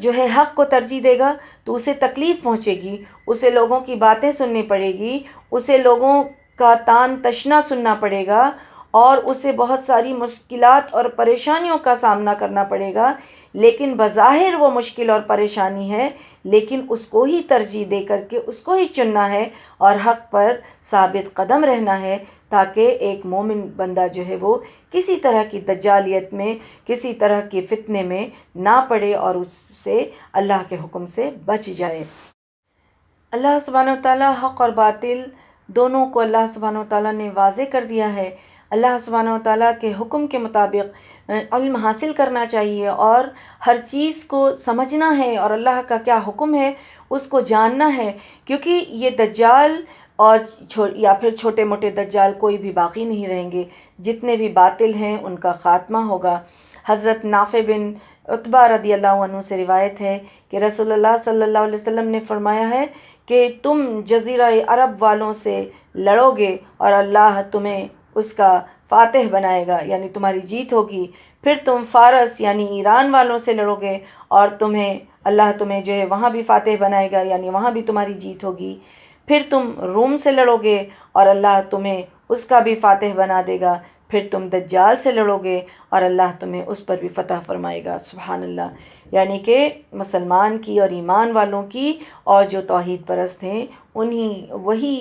جو ہے حق کو ترجیح دے گا تو اسے تکلیف پہنچے گی، اسے لوگوں کی باتیں سننی پڑے گی، اسے لوگوں کا تان تشنا سننا پڑے گا، اور اسے بہت ساری مشکلات اور پریشانیوں کا سامنا کرنا پڑے گا، لیکن بظاہر وہ مشکل اور پریشانی ہے، لیکن اس کو ہی ترجیح دے کر کے اس کو ہی چننا ہے اور حق پر ثابت قدم رہنا ہے، تاکہ ایک مومن بندہ جو ہے وہ کسی طرح کی دجالیت میں، کسی طرح کے فتنے میں نہ پڑے اور اس سے اللہ کے حکم سے بچ جائے۔ اللہ سبحانہ و تعالیٰ حق اور باطل دونوں کو اللہ سبحانہ و تعالیٰ نے واضح کر دیا ہے۔ اللہ سبحانہ و تعالیٰ کے حکم کے مطابق علم حاصل کرنا چاہیے اور ہر چیز کو سمجھنا ہے، اور اللہ کا کیا حکم ہے اس کو جاننا ہے، کیونکہ یہ دجال اور یا پھر چھوٹے موٹے دجال کوئی بھی باقی نہیں رہیں گے، جتنے بھی باطل ہیں ان کا خاتمہ ہوگا۔ حضرت نافع بن عتبہ رضی اللہ عنہ سے روایت ہے کہ رسول اللہ صلی اللہ علیہ وسلم نے فرمایا ہے کہ تم جزیرہ عرب والوں سے لڑو گے اور اللہ تمہیں اس کا فاتح بنائے گا، یعنی تمہاری جیت ہوگی۔ پھر تم فارس یعنی ایران والوں سے لڑو گے اور اللہ تمہیں جو ہے وہاں بھی فاتح بنائے گا، یعنی وہاں بھی تمہاری جیت ہوگی۔ پھر تم روم سے لڑو گے اور اللہ تمہیں اس کا بھی فاتح بنا دے گا۔ پھر تم دجال سے لڑو گے اور اللہ تمہیں اس پر بھی فتح فرمائے گا۔ سبحان اللہ، یعنی کہ مسلمان کی اور ایمان والوں کی اور جو توحید پرست ہیں وہی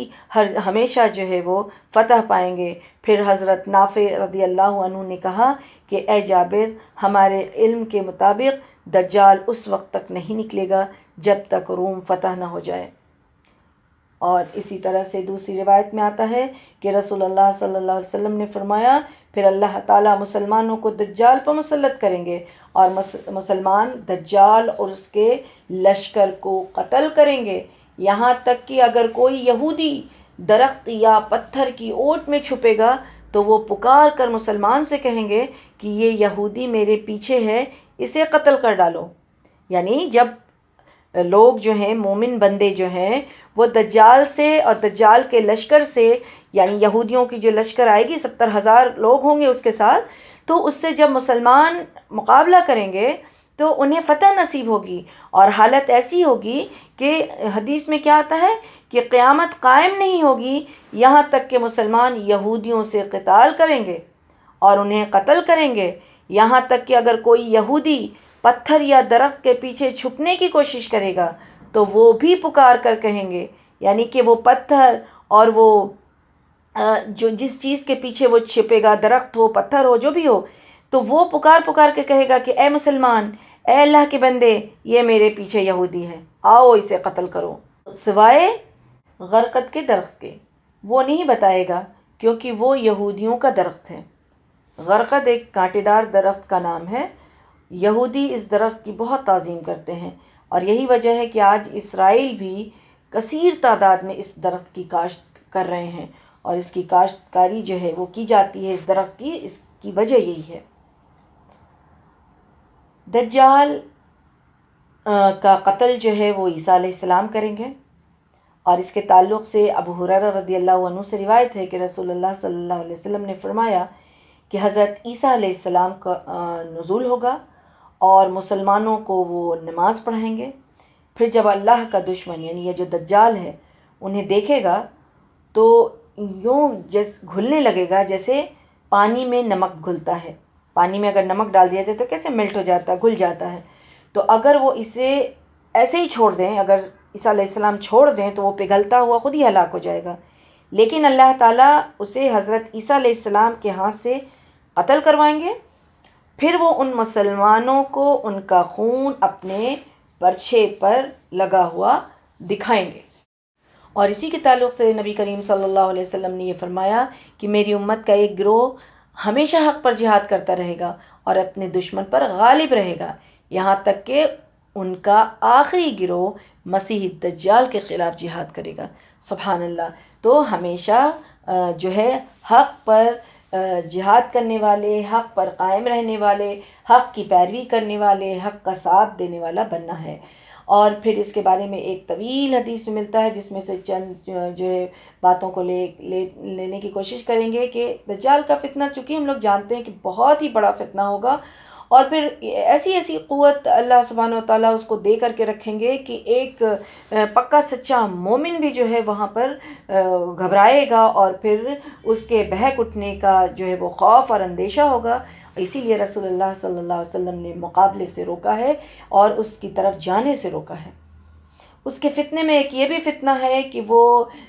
ہمیشہ جو ہے وہ فتح پائیں گے۔ پھر حضرت نافع رضی اللہ عنہ نے کہا کہ اے جابر، ہمارے علم کے مطابق دجال اس وقت تک نہیں نکلے گا جب تک روم فتح نہ ہو جائے۔ اور اسی طرح سے دوسری روایت میں آتا ہے کہ رسول اللہ صلی اللہ علیہ وسلم نے فرمایا پھر اللہ تعالیٰ مسلمانوں کو دجال پر مسلط کریں گے اور مسلمان دجال اور اس کے لشکر کو قتل کریں گے، یہاں تک کہ اگر کوئی یہودی درخت یا پتھر کی اوٹ میں چھپے گا تو وہ پکار کر مسلمان سے کہیں گے کہ یہ یہودی میرے پیچھے ہے، اسے قتل کر ڈالو۔ یعنی جب لوگ جو ہیں مومن بندے جو ہیں وہ دجال سے اور دجال کے لشکر سے، یعنی یہودیوں کی جو لشکر آئے گی 70,000 لوگ ہوں گے اس کے ساتھ، تو اس سے جب مسلمان مقابلہ کریں گے تو انہیں فتح نصیب ہوگی، اور حالت ایسی ہوگی کہ حدیث میں کیا آتا ہے کہ قیامت قائم نہیں ہوگی یہاں تک کہ مسلمان یہودیوں سے قتال کریں گے اور انہیں قتل کریں گے، یہاں تک کہ اگر کوئی یہودی پتھر یا درخت کے پیچھے چھپنے کی کوشش کرے گا تو وہ بھی پکار کر کہیں گے، یعنی کہ وہ پتھر اور وہ جو جس چیز کے پیچھے وہ چھپے گا، درخت ہو پتھر ہو جو بھی ہو، تو وہ پکار پکار کے کہے گا کہ اے مسلمان، اے اللہ کے بندے، یہ میرے پیچھے یہودی ہے، آؤ اسے قتل کرو، سوائے غرقد کے درخت کے، وہ نہیں بتائے گا کیونکہ وہ یہودیوں کا درخت ہے۔ غرقد ایک کانٹے دار درخت کا نام ہے، یہودی اس درخت کی بہت تعظیم کرتے ہیں، اور یہی وجہ ہے کہ آج اسرائیل بھی کثیر تعداد میں اس درخت کی کاشت کر رہے ہیں، اور اس کی کاشتکاری جو ہے وہ کی جاتی ہے اس درخت کی، اس کی وجہ یہی ہے۔ دجال کا قتل جو ہے وہ عیسیٰ علیہ السلام کریں گے، اور اس کے تعلق سے ابو ہریرہ رضی اللہ عنہ سے روایت ہے کہ رسول اللہ صلی اللہ علیہ وسلم نے فرمایا کہ حضرت عیسیٰ علیہ السلام کا نزول ہوگا اور مسلمانوں کو وہ نماز پڑھائیں گے، پھر جب اللہ کا دشمن یعنی یہ جو دجال ہے انہیں دیکھے گا تو یوں گھلنے لگے گا جیسے پانی میں نمک گھلتا ہے، پانی میں اگر نمک ڈال دیا جائے تو کیسے میلٹ ہو جاتا ہے، گھل جاتا ہے، تو اگر وہ اسے ایسے ہی چھوڑ دیں، اگر عیسیٰ علیہ السلام چھوڑ دیں تو وہ پگھلتا ہوا خود ہی ہلاک ہو جائے گا، لیکن اللہ تعالیٰ اسے حضرت عیسیٰ علیہ السلام کے ہاتھ سے قتل کروائیں گے، پھر وہ ان مسلمانوں کو ان کا خون اپنے پرچھے پر لگا ہوا دکھائیں گے۔ اور اسی کے تعلق سے نبی کریم صلی اللہ علیہ وسلم نے یہ فرمایا کہ میری امت کا ایک گروہ ہمیشہ حق پر جہاد کرتا رہے گا اور اپنے دشمن پر غالب رہے گا، یہاں تک کہ ان کا آخری گروہ مسیح دجال کے خلاف جہاد کرے گا۔ سبحان اللہ۔ تو ہمیشہ جو ہے حق پر جہاد کرنے والے، حق پر قائم رہنے والے، حق کی پیروی کرنے والے، حق کا ساتھ دینے والا بننا ہے۔ اور پھر اس کے بارے میں ایک طویل حدیث میں ملتا ہے جس میں سے چند جو ہے باتوں کو لینے کی کوشش کریں گے کہ دجال کا فتنہ چونکہ ہم لوگ جانتے ہیں کہ بہت ہی بڑا فتنہ ہوگا، اور پھر ایسی قوت اللہ سبحانہ و تعالیٰ اس کو دے کر کے رکھیں گے کہ ایک پکا سچا مومن بھی جو ہے وہاں پر گھبرائے گا، اور پھر اس کے بہک اٹھنے کا جو ہے وہ خوف اور اندیشہ ہوگا۔ اسی لیے رسول اللہ صلی اللہ علیہ وسلم نے مقابلے سے روکا ہے اور اس کی طرف جانے سے روکا ہے۔ اس کے فتنے میں ایک یہ بھی فتنہ ہے کہ وہ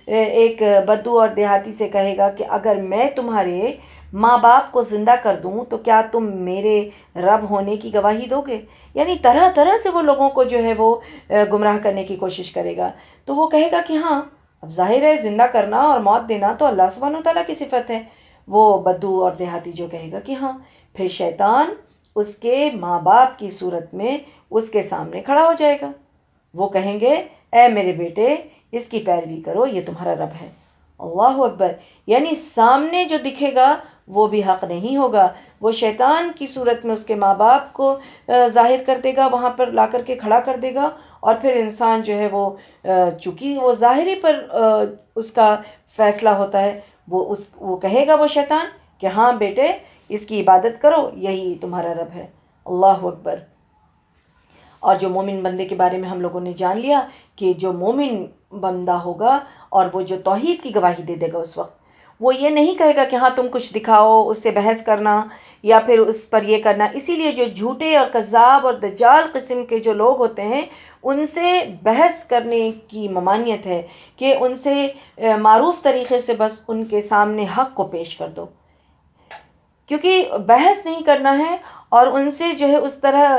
ایک بدو اور دیہاتی سے کہے گا کہ اگر میں تمہارے ماں باپ کو زندہ کر دوں تو کیا تم میرے رب ہونے کی گواہی دو گے؟ یعنی طرح طرح سے وہ لوگوں کو جو ہے وہ گمراہ کرنے کی کوشش کرے گا، تو وہ کہے گا کہ ہاں، اب ظاہر ہے زندہ کرنا اور موت دینا تو اللہ سبحانہ و تعالیٰ کی صفت ہے۔ وہ بدو اور دیہاتی جو کہے گا کہ ہاں، پھر شیطان اس کے ماں باپ کی صورت میں اس کے سامنے کھڑا ہو جائے گا، وہ کہیں گے اے میرے بیٹے، اس کی پیروی کرو، یہ تمہارا رب ہے۔ اللہ اکبر۔ یعنی سامنے جو دکھے گا وہ بھی حق نہیں ہوگا، وہ شیطان کی صورت میں اس کے ماں باپ کو ظاہر کر دے گا، وہاں پر لا کر کے کھڑا کر دے گا، اور پھر انسان جو ہے وہ چونکہ وہ ظاہری پر اس کا فیصلہ ہوتا ہے، وہ کہے گا وہ شیطان کہ ہاں بیٹے، اس کی عبادت کرو، یہی تمہارا رب ہے۔ اللہ اکبر۔ اور جو مومن بندے کے بارے میں ہم لوگوں نے جان لیا کہ جو مومن بندہ ہوگا اور وہ جو توحید کی گواہی دے دے گا اس وقت، وہ یہ نہیں کہے گا کہ ہاں تم کچھ دکھاؤ، اس سے بحث کرنا یا پھر اس پر یہ کرنا۔ اسی لیے جو جھوٹے اور کذاب اور دجال قسم کے جو لوگ ہوتے ہیں ان سے بحث کرنے کی ممانعت ہے کہ ان سے معروف طریقے سے بس ان کے سامنے حق کو پیش کر دو، کیونکہ بحث نہیں کرنا ہے، اور ان سے جو ہے اس طرح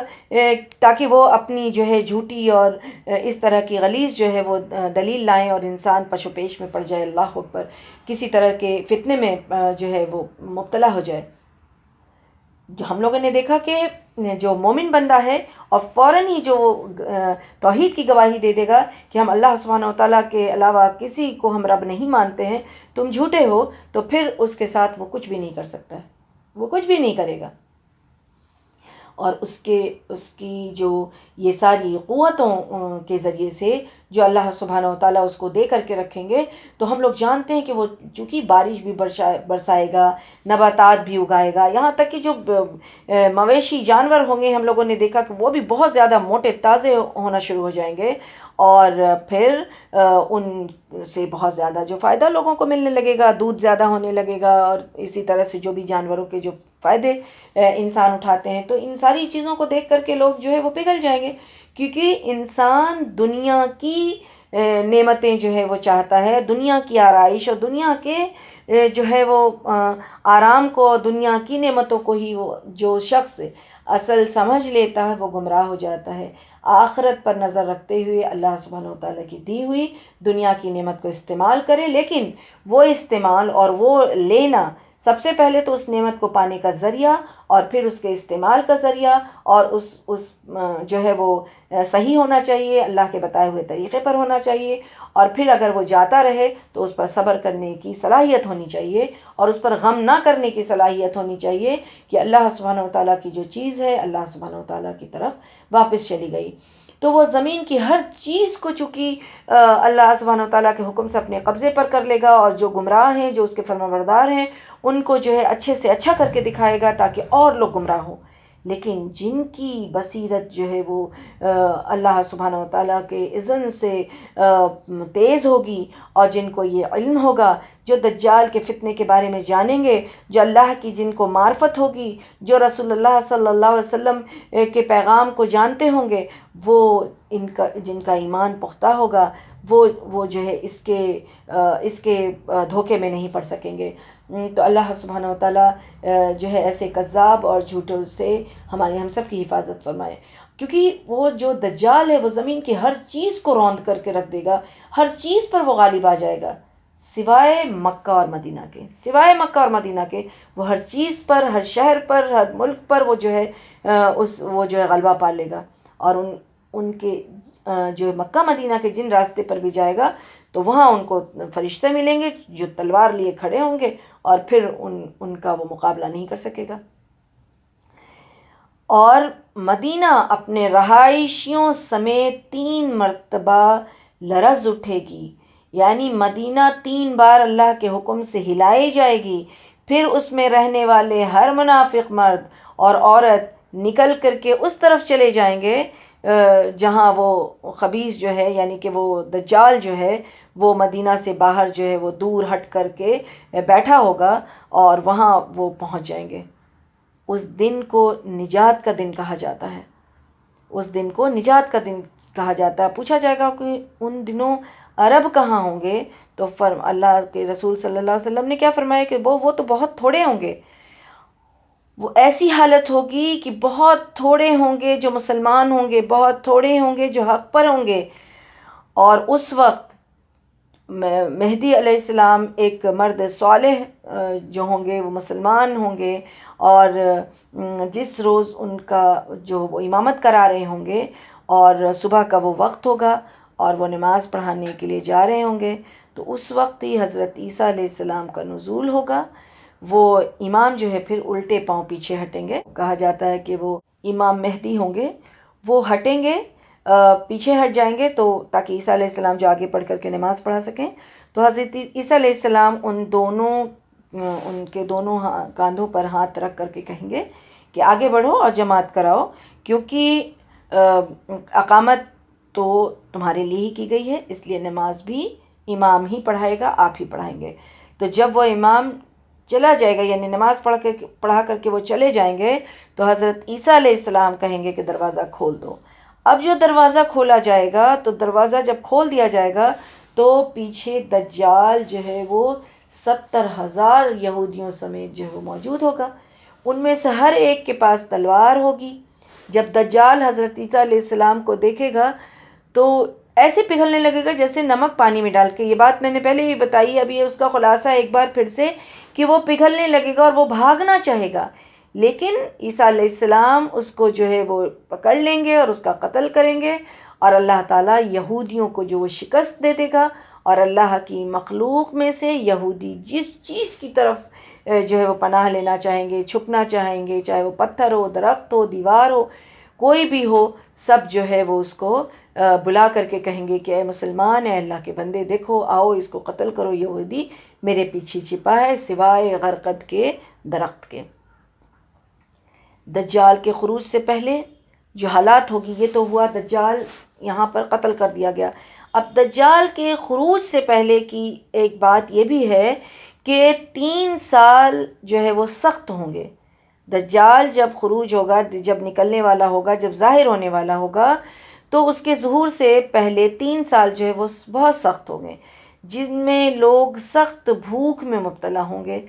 تاکہ وہ اپنی جو ہے جھوٹی اور اس طرح کی غلیظ جو ہے وہ دلیل لائیں اور انسان پشو پیش میں پڑ جائے، اللہ اکبر، کسی طرح کے فتنے میں جو ہے وہ مبتلا ہو جائے۔ جو ہم لوگوں نے دیکھا کہ جو مومن بندہ ہے اور فوراً ہی جو توحید کی گواہی دے دے گا کہ ہم اللہ سبحانہ و تعالیٰ کے علاوہ کسی کو ہم رب نہیں مانتے ہیں، تم جھوٹے ہو، تو پھر اس کے ساتھ وہ کچھ بھی نہیں کر سکتا ہے، وہ کچھ بھی نہیں کرے گا۔ اور اس کی جو یہ ساری قوتوں کے ذریعے سے جو اللہ سبحانہ و تعالیٰ اس کو دے کر کے رکھیں گے، تو ہم لوگ جانتے ہیں کہ وہ چونکہ بارش بھی برسائے گا، نباتات بھی اگائے گا، یہاں تک کہ جو مویشی جانور ہوں گے، ہم لوگوں نے دیکھا کہ وہ بھی بہت زیادہ موٹے تازے ہونا شروع ہو جائیں گے، اور پھر ان سے بہت زیادہ جو فائدہ لوگوں کو ملنے لگے گا، دودھ زیادہ ہونے لگے گا، اور اسی طرح سے جو بھی جانوروں کے جو فائدے انسان اٹھاتے ہیں، تو ان ساری چیزوں کو دیکھ کر کے لوگ جو ہے وہ پگھل جائیں گے، کیونکہ انسان دنیا کی نعمتیں جو ہے وہ چاہتا ہے، دنیا کی آرائش اور دنیا کے جو ہے وہ آرام کو، دنیا کی نعمتوں کو ہی وہ جو شخص اصل سمجھ لیتا ہے وہ گمراہ ہو جاتا ہے۔ آخرت پر نظر رکھتے ہوئے اللہ سبحانہ و تعالیٰ کی دی ہوئی دنیا کی نعمت کو استعمال کرے، لیکن وہ استعمال اور وہ لینا سب سے پہلے تو اس نعمت کو پانے کا ذریعہ، اور پھر اس کے استعمال کا ذریعہ، اور اس جو ہے وہ صحیح ہونا چاہیے، اللہ کے بتائے ہوئے طریقے پر ہونا چاہیے، اور پھر اگر وہ جاتا رہے تو اس پر صبر کرنے کی صلاحیت ہونی چاہیے، اور اس پر غم نہ کرنے کی صلاحیت ہونی چاہیے کہ اللہ سبحانہ و تعالیٰ کی جو چیز ہے اللہ سبحانہ و تعالیٰ کی طرف واپس چلی گئی، تو وہ زمین کی ہر چیز کو چونکہ اللہ سبحانہ و تعالیٰ کے حکم سے اپنے قبضے پر کر لے گا، اور جو گمراہ ہیں، جو اس کے فرمانبردار ہیں، ان کو جو ہے اچھے سے اچھا کر کے دکھائے گا تاکہ اور لوگ گمراہ ہوں۔ لیکن جن کی بصیرت جو ہے وہ اللہ سبحانہ و تعالیٰ کے اذن سے تیز ہوگی، اور جن کو یہ علم ہوگا، جو دجال کے فتنے کے بارے میں جانیں گے، جو اللہ کی جن کو معرفت ہوگی، جو رسول اللہ صلی اللہ علیہ وسلم کے پیغام کو جانتے ہوں گے، وہ جن کا ایمان پختہ ہوگا، وہ جو ہے اس کے دھوکے میں نہیں پڑ سکیں گے۔ تو اللہ سبحانہ و تعالیٰ جو ہے ایسے کذاب اور جھوٹوں سے ہم سب کی حفاظت فرمائے، کیونکہ وہ جو دجال ہے وہ زمین کی ہر چیز کو روند کر کے رکھ دے گا، ہر چیز پر وہ غالب آ جائے گا، سوائے مکہ اور مدینہ کے وہ ہر چیز پر، ہر شہر پر، ہر ملک پر وہ جو ہے وہ جو ہے غلبہ پا لے گا، اور ان کے جو مکہ مدینہ کے جن راستے پر بھی جائے گا تو وہاں ان کو فرشتے ملیں گے جو تلوار لیے کھڑے ہوں گے، اور پھر ان کا وہ مقابلہ نہیں کر سکے گا۔ اور مدینہ اپنے رہائشیوں سمیت 3 مرتبہ لرز اٹھے گی، یعنی مدینہ 3 بار اللہ کے حکم سے ہلائی جائے گی، پھر اس میں رہنے والے ہر منافق مرد اور عورت نکل کر کے اس طرف چلے جائیں گے جہاں وہ خبیث جو ہے، یعنی کہ وہ دجال جو ہے وہ مدینہ سے باہر جو ہے وہ دور ہٹ کر کے بیٹھا ہوگا، اور وہاں وہ پہنچ جائیں گے۔ اس دن کو نجات کا دن کہا جاتا ہے، اس دن کو نجات کا دن کہا جاتا ہے۔ پوچھا جائے گا کہ ان دنوں عرب کہاں ہوں گے، تو اللہ کے رسول صلی اللہ علیہ وسلم نے کیا فرمایا کہ وہ تو بہت تھوڑے ہوں گے، وہ ایسی حالت ہوگی کہ بہت تھوڑے ہوں گے جو مسلمان ہوں گے، بہت تھوڑے ہوں گے جو حق پر ہوں گے، اور اس وقت مہدی علیہ السلام ایک مرد صالح جو ہوں گے وہ مسلمان ہوں گے، اور جس روز ان کا جو وہ امامت کرا رہے ہوں گے، اور صبح کا وہ وقت ہوگا اور وہ نماز پڑھانے کے لیے جا رہے ہوں گے، تو اس وقت ہی حضرت عیسیٰ علیہ السلام کا نزول ہوگا۔ وہ امام جو ہے پھر الٹے پاؤں پیچھے ہٹیں گے، کہا جاتا ہے کہ وہ امام مہدی ہوں گے، وہ ہٹیں گے، پیچھے ہٹ جائیں گے، تو تاکہ عیسیٰ علیہ السلام جو آگے پڑھ کر کے نماز پڑھا سکیں، تو حضرت عیسیٰ علیہ السلام ان کے دونوں کاندھوں پر ہاتھ رکھ کر کے کہیں گے کہ آگے بڑھو اور جماعت کراؤ، کیونکہ اقامت تو تمہارے لیے ہی کی گئی ہے، اس لیے نماز بھی امام ہی پڑھائے گا، آپ ہی پڑھائیں گے۔ تو جب وہ امام چلا جائے گا، یعنی نماز پڑھا کر کے وہ چلے جائیں گے، تو حضرت عیسیٰ علیہ السلام کہیں گے کہ دروازہ کھول دو۔ اب جو دروازہ کھولا جائے گا، تو دروازہ جب کھول دیا جائے گا تو پیچھے دجال جو ہے وہ 70,000 یہودیوں سمیت جو ہے وہ موجود ہوگا، ان میں سے ہر ایک کے پاس تلوار ہوگی۔ جب دجال حضرت عیسیٰ علیہ السلام کو دیکھے گا تو ایسے پگھلنے لگے گا جیسے نمک پانی میں ڈال کے، یہ بات میں نے پہلے ہی بتائی، اب یہ اس کا خلاصہ ایک بار پھر سے، کہ وہ پگھلنے لگے گا اور وہ بھاگنا چاہے گا، لیکن عیسیٰ علیہ السلام اس کو جو ہے وہ پکڑ لیں گے اور اس کا قتل کریں گے، اور اللہ تعالیٰ یہودیوں کو جو وہ شکست دے دے گا، اور اللہ کی مخلوق میں سے یہودی جس چیز کی طرف جو ہے وہ پناہ لینا چاہیں گے، چھپنا چاہیں گے، چاہے وہ پتھر ہو، درخت ہو، دیوار ہو، کوئی بھی ہو، سب جو ہے وہ اس کو بلا کر کے کہیں گے کہ اے مسلمان، اے اللہ کے بندے، دیکھو آؤ اس کو قتل کرو، یہودی میرے پیچھے چھپا ہے سوائے غرقد کے درخت کے۔ دجال کے خروج سے پہلے جو حالات ہوگی، یہ تو ہوا دجال یہاں پر قتل کر دیا گیا۔ اب دجال کے خروج سے پہلے کی ایک بات یہ بھی ہے کہ 3 سال جو ہے وہ سخت ہوں گے۔ دجال جب خروج ہوگا، جب نکلنے والا ہوگا، جب ظاہر ہونے والا ہوگا، تو اس کے ظہور سے پہلے 3 سال جو ہے وہ بہت سخت ہوں گے، جن میں لوگ سخت بھوک میں مبتلا ہوں گے۔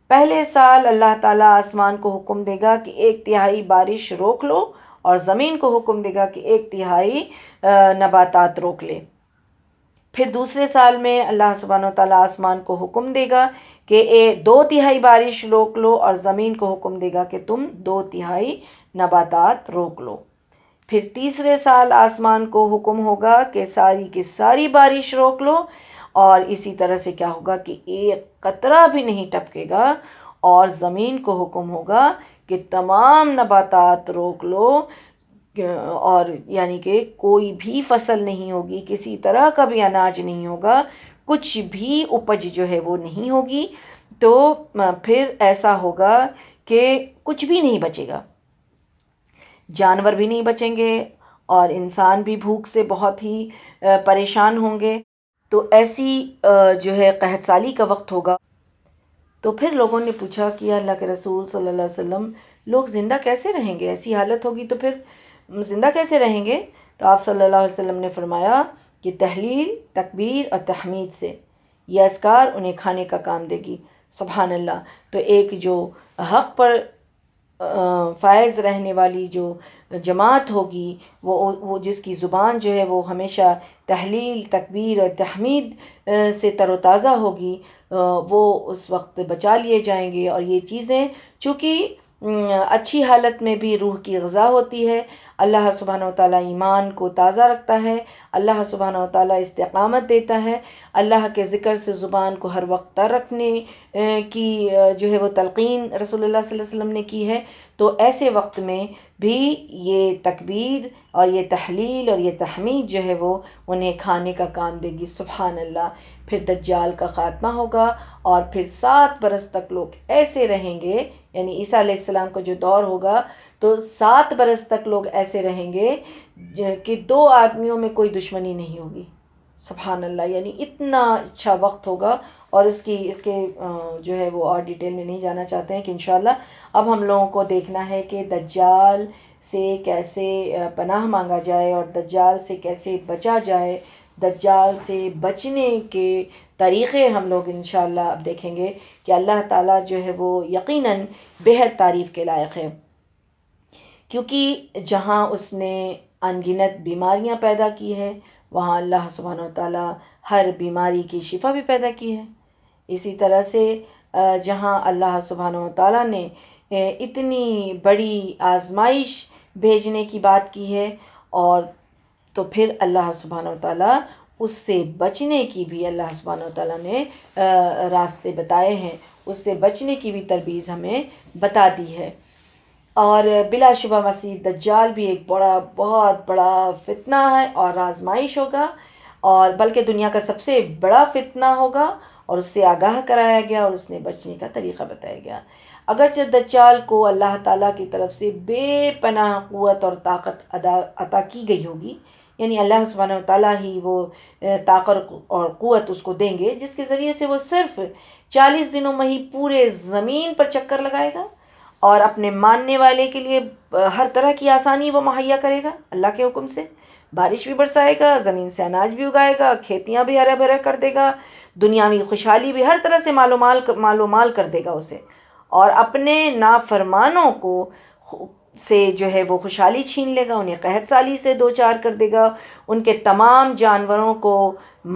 پہلے سال اللہ تعالیٰ آسمان کو حکم دے گا کہ 1/3 بارش روک لو، اور زمین کو حکم دے گا کہ 1/3 نباتات روک لے۔ پھر دوسرے سال میں اللہ سبحانہ وتعالیٰ آسمان کو حکم دے گا کہ 2/3 بارش روک لو، اور زمین کو حکم دے گا کہ تم 2/3 نباتات روک لو۔ پھر تیسرے سال آسمان کو حکم ہوگا کہ ساری کی ساری بارش روک لو، اور اسی طرح سے کیا ہوگا کہ 1 قطرہ بھی نہیں ٹپکے گا، اور زمین کو حکم ہوگا کہ تمام نباتات روک لو، اور یعنی کہ کوئی بھی فصل نہیں ہوگی، کسی طرح کا بھی اناج نہیں ہوگا، کچھ بھی اپج جو ہے وہ نہیں ہوگی۔ تو پھر ایسا ہوگا کہ کچھ بھی نہیں بچے گا، جانور بھی نہیں بچیں گے، اور انسان بھی بھوک سے بہت ہی پریشان ہوں گے۔ تو ایسی جو ہے قحط سالی کا وقت ہوگا۔ تو پھر لوگوں نے پوچھا کہ یا اللہ کے رسول صلی اللہ علیہ وسلم، لوگ زندہ کیسے رہیں گے؟ ایسی حالت ہوگی تو پھر زندہ کیسے رہیں گے؟ تو آپ صلی اللہ علیہ وسلم نے فرمایا کہ تحلیل، تکبیر اور تحمید سے یہ اذکار انہیں کھانے کا کام دے گی۔ سبحان اللہ۔ تو ایک جو حق پر فائز رہنے والی جو جماعت ہوگی، وہ جس کی زبان جو ہے وہ ہمیشہ تحلیل، تکبیر اور تحمید سے تر و تازہ ہوگی، وہ اس وقت بچا لیے جائیں گے۔ اور یہ چیزیں چونکہ اچھی حالت میں بھی روح کی غذا ہوتی ہے، اللہ سبحانہ وتعالیٰ ایمان کو تازہ رکھتا ہے، اللہ سبحانہ وتعالیٰ استقامت دیتا ہے، اللہ کے ذکر سے زبان کو ہر وقت تر رکھنے کی جو ہے وہ تلقین رسول اللہ صلی اللہ علیہ وسلم نے کی ہے۔ تو ایسے وقت میں بھی یہ تکبیر اور یہ تحلیل اور یہ تحمید جو ہے وہ انہیں کھانے کا کام دے گی۔ سبحان اللہ۔ پھر دجال کا خاتمہ ہوگا، اور پھر 7 برس تک لوگ ایسے رہیں گے، یعنی عیسیٰ علیہ السلام کا جو دور ہوگا تو 7 برس تک لوگ ایسے رہیں گے کہ 2 آدمیوں میں کوئی دشمنی نہیں ہوگی۔ سبحان اللہ۔ یعنی اتنا اچھا وقت ہوگا، اور اس کے جو ہے وہ اور ڈیٹیل میں نہیں جانا چاہتے ہیں کہ انشاءاللہ اب ہم لوگوں کو دیکھنا ہے کہ دجال سے کیسے پناہ مانگا جائے، اور دجال سے کیسے بچا جائے، دجال سے بچنے کے طریقے ہم لوگ انشاءاللہ اب دیکھیں گے کہ اللہ تعالیٰ جو ہے وہ یقیناً بہت تعریف کے لائق ہے، کیونکہ جہاں اس نے ان گنت بیماریاں پیدا کی ہے، وہاں اللہ سبحانہ وتعالیٰ ہر بیماری کی شفا بھی پیدا کی ہے۔ اسی طرح سے جہاں اللہ سبحانہ وتعالیٰ نے اتنی بڑی آزمائش بھیجنے کی بات کی ہے، اور تو پھر اللہ سبحانہ وتعالیٰ اس سے بچنے کی بھی اللہ سبحانہ وتعالیٰ نے راستے بتائے ہیں، اس سے بچنے کی بھی تربیت ہمیں بتا دی ہے۔ اور بلا شبہ مسیح دجال بھی ایک بہت بڑا فتنہ ہے اور آزمائش ہوگا، اور بلکہ دنیا کا سب سے بڑا فتنہ ہوگا، اور اس سے آگاہ کرایا گیا اور اس نے بچنے کا طریقہ بتایا گیا۔ اگرچہ دجال کو اللہ تعالیٰ کی طرف سے بے پناہ قوت اور طاقت عطا کی گئی ہوگی، یعنی اللہ سبحانہ وتعالیٰ ہی وہ طاقت اور قوت اس کو دیں گے، جس کے ذریعے سے وہ صرف 40 دنوں میں ہی پورے زمین پر چکر لگائے گا، اور اپنے ماننے والے کے لیے ہر طرح کی آسانی وہ مہیا کرے گا اللہ کے حکم سے۔ بارش بھی برسائے گا، زمین سے اناج بھی اگائے گا، کھیتیاں بھی ہرا بھرا کر دے گا، دنیاوی خوشحالی بھی ہر طرح سے مال و مال کر دے گا اسے، اور اپنے نافرمانوں کو سے جو ہے وہ خوشحالی چھین لے گا، انہیں قحط سالی سے دوچار کر دے گا، ان کے تمام جانوروں کو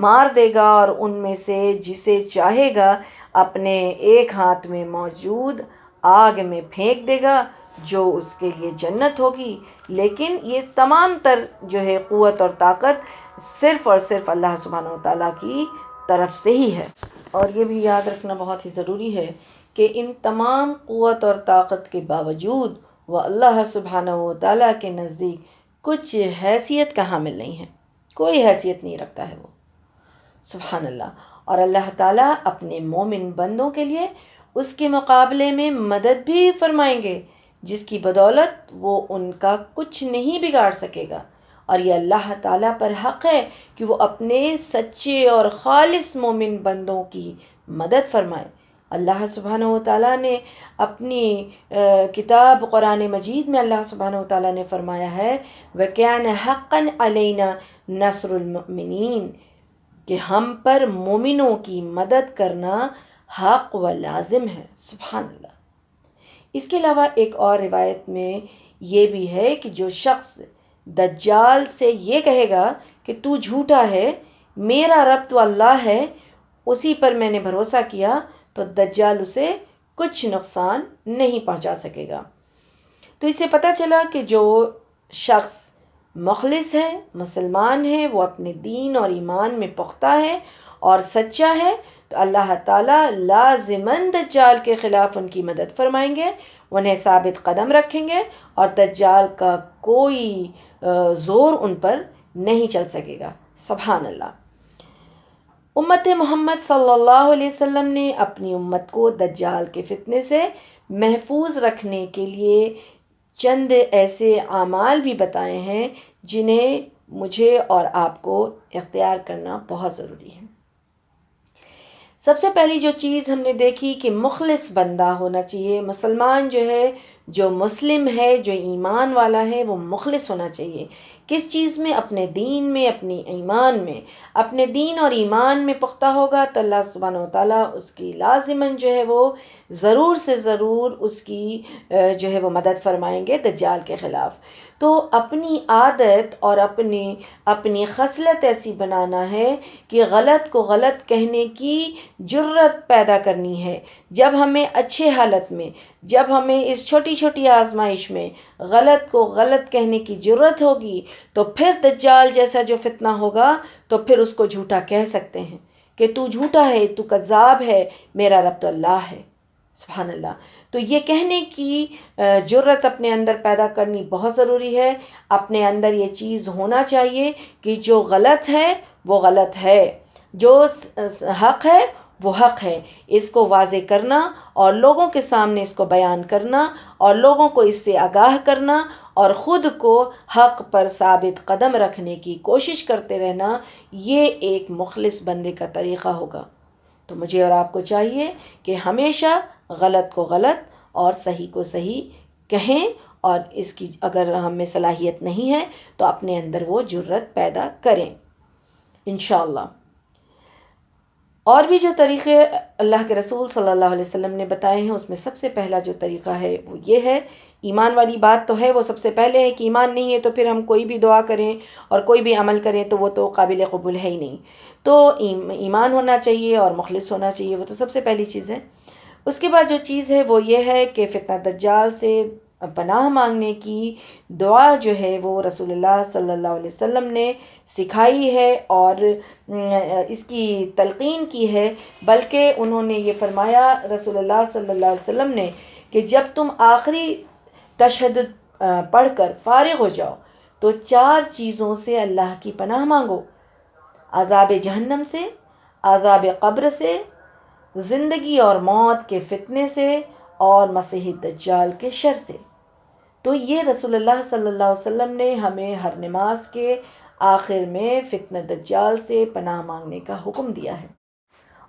مار دے گا، اور ان میں سے جسے چاہے گا اپنے ایک ہاتھ میں موجود آگ میں پھینک دے گا، جو اس کے لیے جنت ہوگی۔ لیکن یہ تمام تر جو ہے قوت اور طاقت صرف اور صرف اللہ سبحانہ وتعالیٰ کی طرف سے ہی ہے۔ اور یہ بھی یاد رکھنا بہت ہی ضروری ہے کہ ان تمام قوت اور طاقت کے باوجود وہ اللہ سبحانہ و تعالیٰ کے نزدیک کچھ حیثیت کا حامل نہیں ہے، کوئی حیثیت نہیں رکھتا ہے وہ، سبحان اللہ۔ اور اللہ تعالیٰ اپنے مومن بندوں کے لیے اس کے مقابلے میں مدد بھی فرمائیں گے، جس کی بدولت وہ ان کا کچھ نہیں بگاڑ سکے گا۔ اور یہ اللہ تعالیٰ پر حق ہے کہ وہ اپنے سچے اور خالص مومن بندوں کی مدد فرمائے۔ اللہ سبحانہ و تعالیٰ نے اپنی کتاب قرآن مجید میں اللہ سبحانہ و تعالیٰ نے فرمایا ہے وَكَانَ حَقًّا عَلَيْنَا نَصْرُ الْمُؤْمِنِينَ، کہ ہم پر مومنوں کی مدد کرنا حق و لازم ہے، سبحان اللہ۔ اس کے علاوہ ایک اور روایت میں یہ بھی ہے کہ جو شخص دجال سے یہ کہے گا کہ تو جھوٹا ہے، میرا رب تو اللہ ہے، اسی پر میں نے بھروسہ کیا، تو دجال اسے کچھ نقصان نہیں پہنچا سکے گا۔ تو اس سے پتہ چلا کہ جو شخص مخلص ہے، مسلمان ہے، وہ اپنے دین اور ایمان میں پختہ ہے اور سچا ہے، تو اللہ تعالیٰ لازماً دجال کے خلاف ان کی مدد فرمائیں گے، انہیں ثابت قدم رکھیں گے، اور دجال کا کوئی زور ان پر نہیں چل سکے گا، سبحان اللہ۔ امت محمد صلی اللہ علیہ وسلم نے اپنی امت کو دجال کے فتنے سے محفوظ رکھنے کے لیے چند ایسے اعمال بھی بتائے ہیں جنہیں مجھے اور آپ کو اختیار کرنا بہت ضروری ہے۔ سب سے پہلی جو چیز ہم نے دیکھی کہ مخلص بندہ ہونا چاہیے، مسلمان جو ہے، جو مسلم ہے، جو ایمان والا ہے، وہ مخلص ہونا چاہیے۔ کس چیز میں؟ اپنے دین میں، اپنی ایمان میں۔ اپنے دین اور ایمان میں پختہ ہوگا تو اللہ سبحانہ و تعالیٰ اس کی لازماً جو ہے وہ ضرور سے ضرور اس کی جو ہے وہ مدد فرمائیں گے دجال کے خلاف۔ تو اپنی عادت اور اپنی خصلت ایسی بنانا ہے کہ غلط کو غلط کہنے کی جرت پیدا کرنی ہے۔ جب ہمیں اچھے حالت میں، جب ہمیں اس چھوٹی چھوٹی آزمائش میں غلط کو غلط کہنے کی جرت ہوگی، تو پھر دجال جیسا جو فتنہ ہوگا تو پھر اس کو جھوٹا کہہ سکتے ہیں کہ تو جھوٹا ہے، تو کذاب ہے، میرا رب تو اللہ ہے، سبحان اللہ۔ تو یہ کہنے کی جرت اپنے اندر پیدا کرنی بہت ضروری ہے۔ اپنے اندر یہ چیز ہونا چاہیے کہ جو غلط ہے وہ غلط ہے، جو حق ہے وہ حق ہے، اس کو واضح کرنا اور لوگوں کے سامنے اس کو بیان کرنا اور لوگوں کو اس سے آگاہ کرنا اور خود کو حق پر ثابت قدم رکھنے کی کوشش کرتے رہنا، یہ ایک مخلص بندے کا طریقہ ہوگا۔ تو مجھے اور آپ کو چاہیے کہ ہمیشہ غلط کو غلط اور صحیح کو صحیح کہیں، اور اس کی اگر ہم میں صلاحیت نہیں ہے تو اپنے اندر وہ جرت پیدا کریں انشاءاللہ۔ اور بھی جو طریقے اللہ کے رسول صلی اللہ علیہ وسلم نے بتائے ہیں، اس میں سب سے پہلا جو طریقہ ہے وہ یہ ہے، ایمان والی بات تو ہے، وہ سب سے پہلے ہے کہ ایمان نہیں ہے تو پھر ہم کوئی بھی دعا کریں اور کوئی بھی عمل کریں تو وہ تو قابل قبول ہے ہی نہیں۔ تو ایمان ہونا چاہیے اور مخلص ہونا چاہیے، وہ تو سب سے پہلی چیز ہے۔ اس کے بعد جو چیز ہے وہ یہ ہے کہ فتنہ دجال سے پناہ مانگنے کی دعا جو ہے وہ رسول اللہ صلی اللہ علیہ وسلم نے سکھائی ہے اور اس کی تلقین کی ہے، بلکہ انہوں نے یہ فرمایا رسول اللہ صلی اللہ علیہ وسلم نے کہ جب تم آخری تشہد پڑھ کر فارغ ہو جاؤ تو 4 چیزوں سے اللہ کی پناہ مانگو: عذاب جہنم سے، عذاب قبر سے، زندگی اور موت کے فتنے سے، اور مسیح دجال کے شر سے۔ تو یہ رسول اللہ صلی اللہ علیہ وسلم نے ہمیں ہر نماز کے آخر میں فتنہ دجال سے پناہ مانگنے کا حکم دیا ہے۔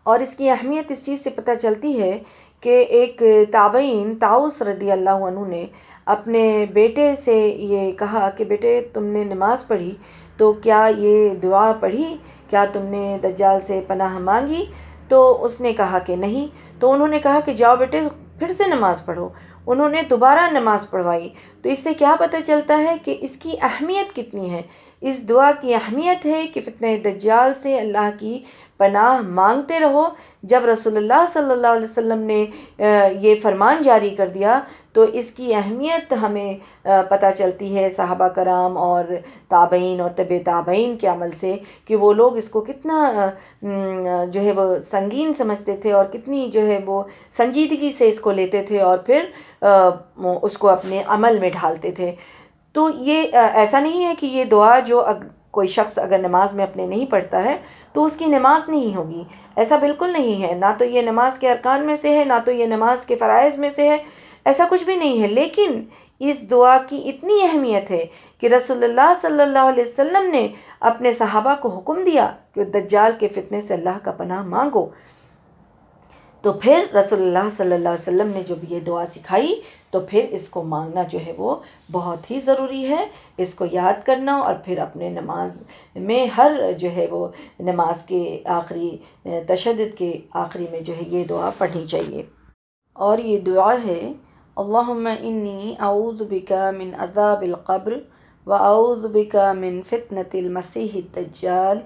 اور اس کی اہمیت اس چیز سے پتہ چلتی ہے کہ ایک تابعین طاؤس رضی اللہ عنہ نے اپنے بیٹے سے یہ کہا کہ بیٹے تم نے نماز پڑھی تو کیا یہ دعا پڑھی، کیا تم نے دجال سے پناہ مانگی؟ تو اس نے کہا کہ نہیں۔ تو انہوں نے کہا کہ جاؤ بیٹے پھر سے نماز پڑھو۔ انہوں نے دوبارہ نماز پڑھوائی۔ تو اس سے کیا پتہ چلتا ہے کہ اس کی اہمیت کتنی ہے۔ اس دعا کی اہمیت ہے کہ فتنہ دجال سے اللہ کی پناہ مانگتے رہو۔ جب رسول اللہ صلی اللہ علیہ وسلم نے یہ فرمان جاری کر دیا تو اس کی اہمیت ہمیں پتہ چلتی ہے صحابہ کرام اور تابعین اور تبع تابعین کے عمل سے، کہ وہ لوگ اس کو کتنا جو ہے وہ سنگین سمجھتے تھے اور کتنی جو ہے وہ سنجیدگی سے اس کو لیتے تھے اور پھر اس کو اپنے عمل میں ڈھالتے تھے۔ تو یہ ایسا نہیں ہے کہ یہ دعا جو کوئی شخص اگر نماز میں اپنے نہیں پڑھتا ہے تو اس کی نماز نہیں ہوگی، ایسا بالکل نہیں ہے، نہ تو یہ نماز کے ارکان میں سے ہے، نہ تو یہ نماز کے فرائض میں سے ہے، ایسا کچھ بھی نہیں ہے۔ لیکن اس دعا کی اتنی اہمیت ہے کہ رسول اللہ صلی اللہ علیہ وسلم نے اپنے صحابہ کو حکم دیا کہ دجال کے فتنے سے اللہ کا پناہ مانگو، تو پھر رسول اللہ صلی اللہ علیہ وسلم نے جب یہ دعا سکھائی تو پھر اس کو مانگنا جو ہے وہ بہت ہی ضروری ہے، اس کو یاد کرنا اور پھر اپنے نماز میں ہر جو ہے وہ نماز کے آخری تشہد کے آخری میں جو ہے یہ دعا پڑھنی چاہیے۔ اور یہ دعا ہے اللہم انی اعوذ بک من عذاب القبر واعوذ بک من فتنة المسیح الدجال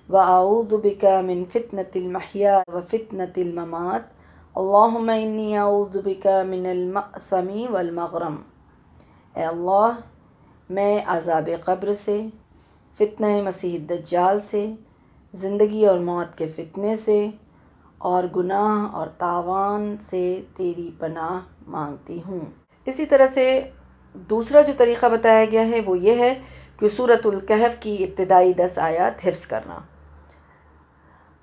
واعوذ بک من فتنة المحیا وفتنة الممات اللہم انی اعوذ بک من المأثم والمغرم۔ اے اللہ، میں عذاب قبر سے، فتنہ مسیح الدجال سے، زندگی اور موت کے فتنے سے اور گناہ اور تاوان سے تیری پناہ مانگتی ہوں۔ اسی طرح سے دوسرا جو طریقہ بتایا گیا ہے وہ یہ ہے کہ سورۃ الکہف کی ابتدائی 10 آیات حفظ کرنا۔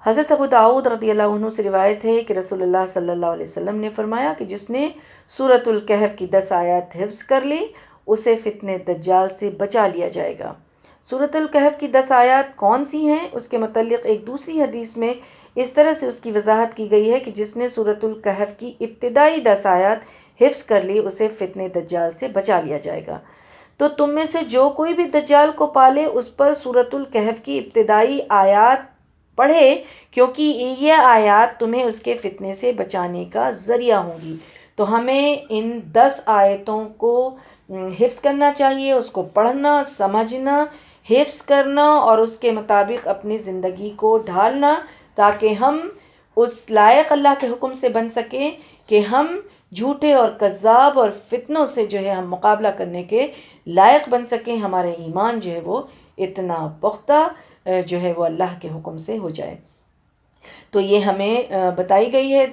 حضرت ابو داؤد رضی اللہ عنہ سے روایت ہے کہ رسول اللہ صلی اللہ علیہ وسلم نے فرمایا کہ جس نے سورۃ الکہف کی 10 آیات حفظ کر لی اسے فتنہ دجال سے بچا لیا جائے گا۔ سورۃ الکہف کی 10 آیات کون سی ہیں؟ اس کے متعلق ایک دوسری حدیث میں اس طرح سے اس کی وضاحت کی گئی ہے کہ جس نے سورۃ الکہف کی ابتدائی 10 آیات حفظ کر لی اسے فتنہ دجال سے بچا لیا جائے گا۔ تو تم میں سے جو کوئی بھی دجال کو پالے اس پر سورۃ الکہف کی ابتدائی آیات پڑھے، کیونکہ یہ آیات تمہیں اس کے فتنے سے بچانے کا ذریعہ ہوں گی۔ تو ہمیں ان 10 آیتوں کو حفظ کرنا چاہیے، اس کو پڑھنا، سمجھنا، حفظ کرنا اور اس کے مطابق اپنی زندگی کو ڈھالنا، تاکہ ہم اس لائق اللہ کے حکم سے بن سکیں کہ ہم جھوٹے اور کذاب اور فتنوں سے جو ہے ہم مقابلہ کرنے کے لائق بن سکیں، ہمارا ایمان جو ہے وہ اتنا پختہ جو ہے وہ اللہ کے حکم سے ہو جائے۔ تو یہ ہمیں بتائی گئی ہے،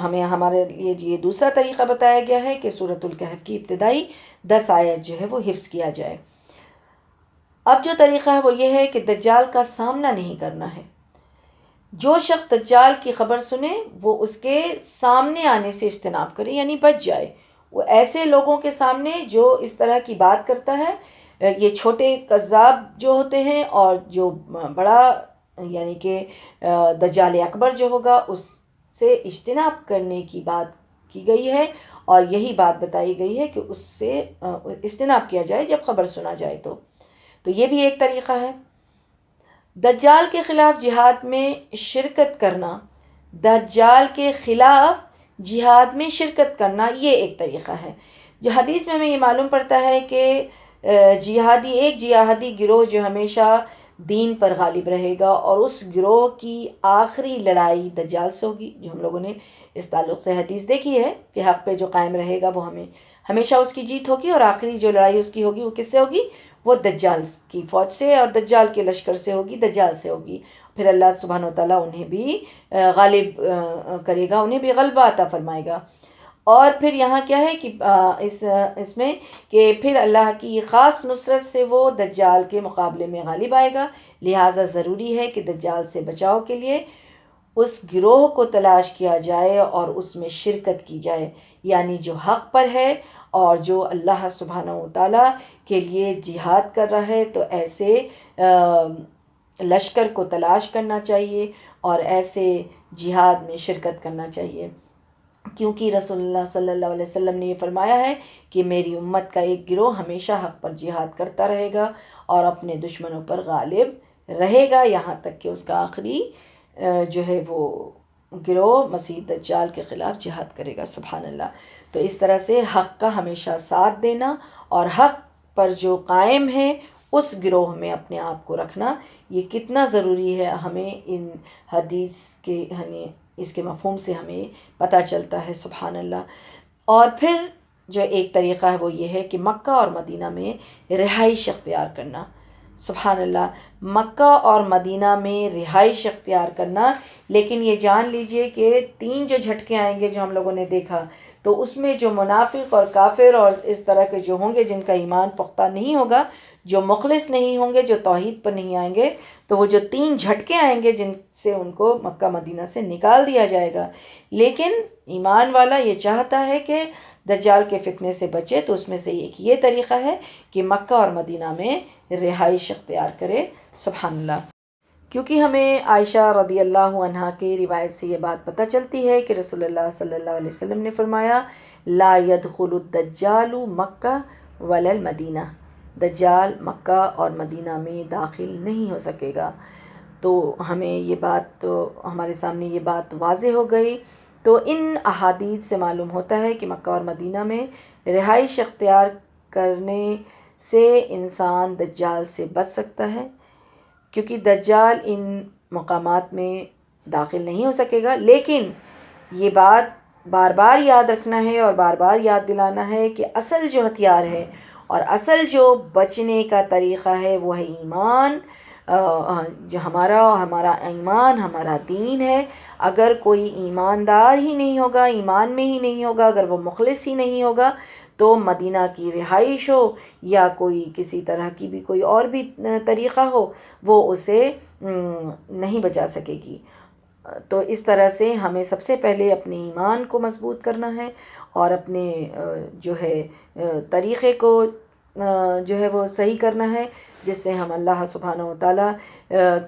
ہمیں ہمارے لیے یہ دوسرا طریقہ بتایا گیا ہے کہ سورۃ الکہف کی ابتدائی 10 آیت جو ہے وہ حفظ کیا جائے۔ اب جو طریقہ ہے وہ یہ ہے کہ دجال کا سامنا نہیں کرنا ہے۔ جو شخص دجال کی خبر سنے وہ اس کے سامنے آنے سے اجتناب کرے، یعنی بچ جائے۔ وہ ایسے لوگوں کے سامنے جو اس طرح کی بات کرتا ہے، یہ چھوٹے کذاب جو ہوتے ہیں، اور جو بڑا یعنی کہ دجال اکبر جو ہوگا اس سے اجتناب کرنے کی بات کی گئی ہے، اور یہی بات بتائی گئی ہے کہ اس سے اجتناب کیا جائے جب خبر سنا جائے تو یہ بھی ایک طریقہ ہے۔ دجال کے خلاف جہاد میں شرکت کرنا، دجال کے خلاف جہاد میں شرکت کرنا یہ ایک طریقہ ہے۔ جو حدیث میں ہمیں یہ معلوم پڑتا ہے کہ ایک جہادی گروہ جو ہمیشہ دین پر غالب رہے گا، اور اس گروہ کی آخری لڑائی دجال سے ہوگی۔ جو ہم لوگوں نے اس تعلق سے حدیث دیکھی ہے کہ حق پہ جو قائم رہے گا وہ ہمیشہ اس کی جیت ہوگی، اور آخری جو لڑائی اس کی ہوگی وہ کس سے ہوگی؟ وہ دجال کی فوج سے اور دجال کے لشکر سے ہوگی، دجال سے ہوگی۔ پھر اللہ سبحانہ وتعالیٰ انہیں بھی غالب کرے گا، انہیں بھی غلبہ عطا فرمائے گا۔ اور پھر یہاں کیا ہے کہ اس میں کہ پھر اللہ کی خاص نصرت سے وہ دجال کے مقابلے میں غالب آئے گا۔ لہٰذا ضروری ہے کہ دجال سے بچاؤ کے لیے اس گروہ کو تلاش کیا جائے اور اس میں شرکت کی جائے، یعنی جو حق پر ہے اور جو اللہ سبحانہ وتعالیٰ کے لیے جہاد کر رہا ہے، تو ایسے لشکر کو تلاش کرنا چاہیے اور ایسے جہاد میں شرکت کرنا چاہیے، کیونکہ رسول اللہ صلی اللہ علیہ وسلم نے یہ فرمایا ہے کہ میری امت کا ایک گروہ ہمیشہ حق پر جہاد کرتا رہے گا اور اپنے دشمنوں پر غالب رہے گا، یہاں تک کہ اس کا آخری جو ہے وہ گروہ مسیح دجال کے خلاف جہاد کرے گا۔ سبحان اللہ۔ تو اس طرح سے حق کا ہمیشہ ساتھ دینا اور حق پر جو قائم ہے اس گروہ میں اپنے آپ کو رکھنا، یہ کتنا ضروری ہے ہمیں ان حدیث کے اس کے مفہوم سے ہمیں پتہ چلتا ہے۔ سبحان اللہ۔ اور پھر جو ایک طریقہ ہے وہ یہ ہے کہ مکہ اور مدینہ میں رہائش اختیار کرنا. سبحان اللہ، مکہ اور مدینہ میں رہائش اختیار کرنا. لیکن یہ جان لیجئے کہ 3 جو جھٹکے آئیں گے جو ہم لوگوں نے دیکھا، تو اس میں جو منافق اور کافر اور اس طرح کے جو ہوں گے جن کا ایمان پختہ نہیں ہوگا، جو مخلص نہیں ہوں گے، جو توحید پر نہیں آئیں گے، تو وہ جو 3 جھٹکے آئیں گے جن سے ان کو مکہ مدینہ سے نکال دیا جائے گا. لیکن ایمان والا یہ چاہتا ہے کہ دجال کے فتنے سے بچے، تو اس میں سے ایک یہ طریقہ ہے کہ مکہ اور مدینہ میں رہائش اختیار کرے. سبحان اللہ. کیونکہ ہمیں عائشہ رضی اللہ عنہا کی روایت سے یہ بات پتہ چلتی ہے کہ رسول اللہ صلی اللہ علیہ وسلم نے فرمایا لا يدخل الدجال مکہ ولا المدینہ، دجال مکہ اور مدینہ میں داخل نہیں ہو سکے گا. تو ہمیں یہ بات، تو ہمارے سامنے یہ بات واضح ہو گئی. تو ان احادیث سے معلوم ہوتا ہے کہ مکہ اور مدینہ میں رہائش اختیار کرنے سے انسان دجال سے بچ سکتا ہے، کیونکہ دجال ان مقامات میں داخل نہیں ہو سکے گا. لیکن یہ بات بار بار یاد رکھنا ہے اور بار بار یاد دلانا ہے کہ اصل جو ہتھیار ہے اور اصل جو بچنے کا طریقہ ہے وہ ہے ایمان. جو ہمارا ایمان، ہمارا دین ہے. اگر کوئی ایماندار ہی نہیں ہوگا، ایمان میں ہی نہیں ہوگا، اگر وہ مخلص ہی نہیں ہوگا، تو مدینہ کی رہائش ہو یا کوئی کسی طرح کی بھی کوئی اور بھی طریقہ ہو، وہ اسے نہیں بچا سکے گی. تو اس طرح سے ہمیں سب سے پہلے اپنے ایمان کو مضبوط کرنا ہے اور اپنے جو ہے طریقے کو جو ہے وہ صحیح کرنا ہے، جس سے ہم اللہ سبحانہ و تعالیٰ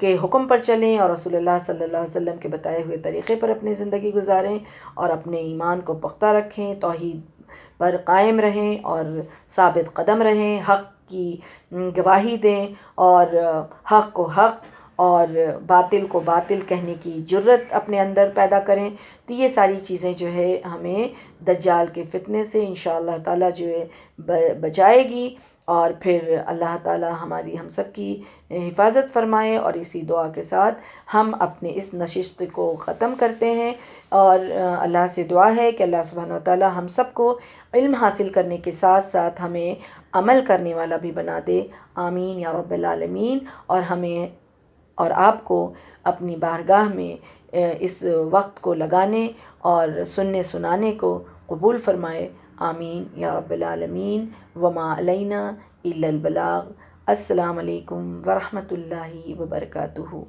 کے حکم پر چلیں اور رسول اللہ صلی اللہ علیہ وسلم کے بتائے ہوئے طریقے پر اپنی زندگی گزاریں اور اپنے ایمان کو پختہ رکھیں، توحید پر قائم رہیں اور ثابت قدم رہیں، حق کی گواہی دیں اور حق کو حق اور باطل کو باطل کہنے کی جرت اپنے اندر پیدا کریں. تو یہ ساری چیزیں جو ہے ہمیں دجال کے فتنے سے انشاءاللہ تعالیٰ جو ہے بچائے گی. اور پھر اللہ تعالیٰ ہم سب کی حفاظت فرمائے. اور اسی دعا کے ساتھ ہم اپنے اس نشست کو ختم کرتے ہیں اور اللہ سے دعا ہے کہ اللہ سبحانہ و تعالیٰ ہم سب کو علم حاصل کرنے کے ساتھ ساتھ ہمیں عمل کرنے والا بھی بنا دے. آمین یا رب العالمین. اور ہمیں اور آپ کو اپنی بارگاہ میں اس وقت کو لگانے اور سننے سنانے کو قبول فرمائے. آمین یا رب العالمین. وما علینا الا البلاغ. السلام علیکم ورحمۃ اللہ وبرکاتہ.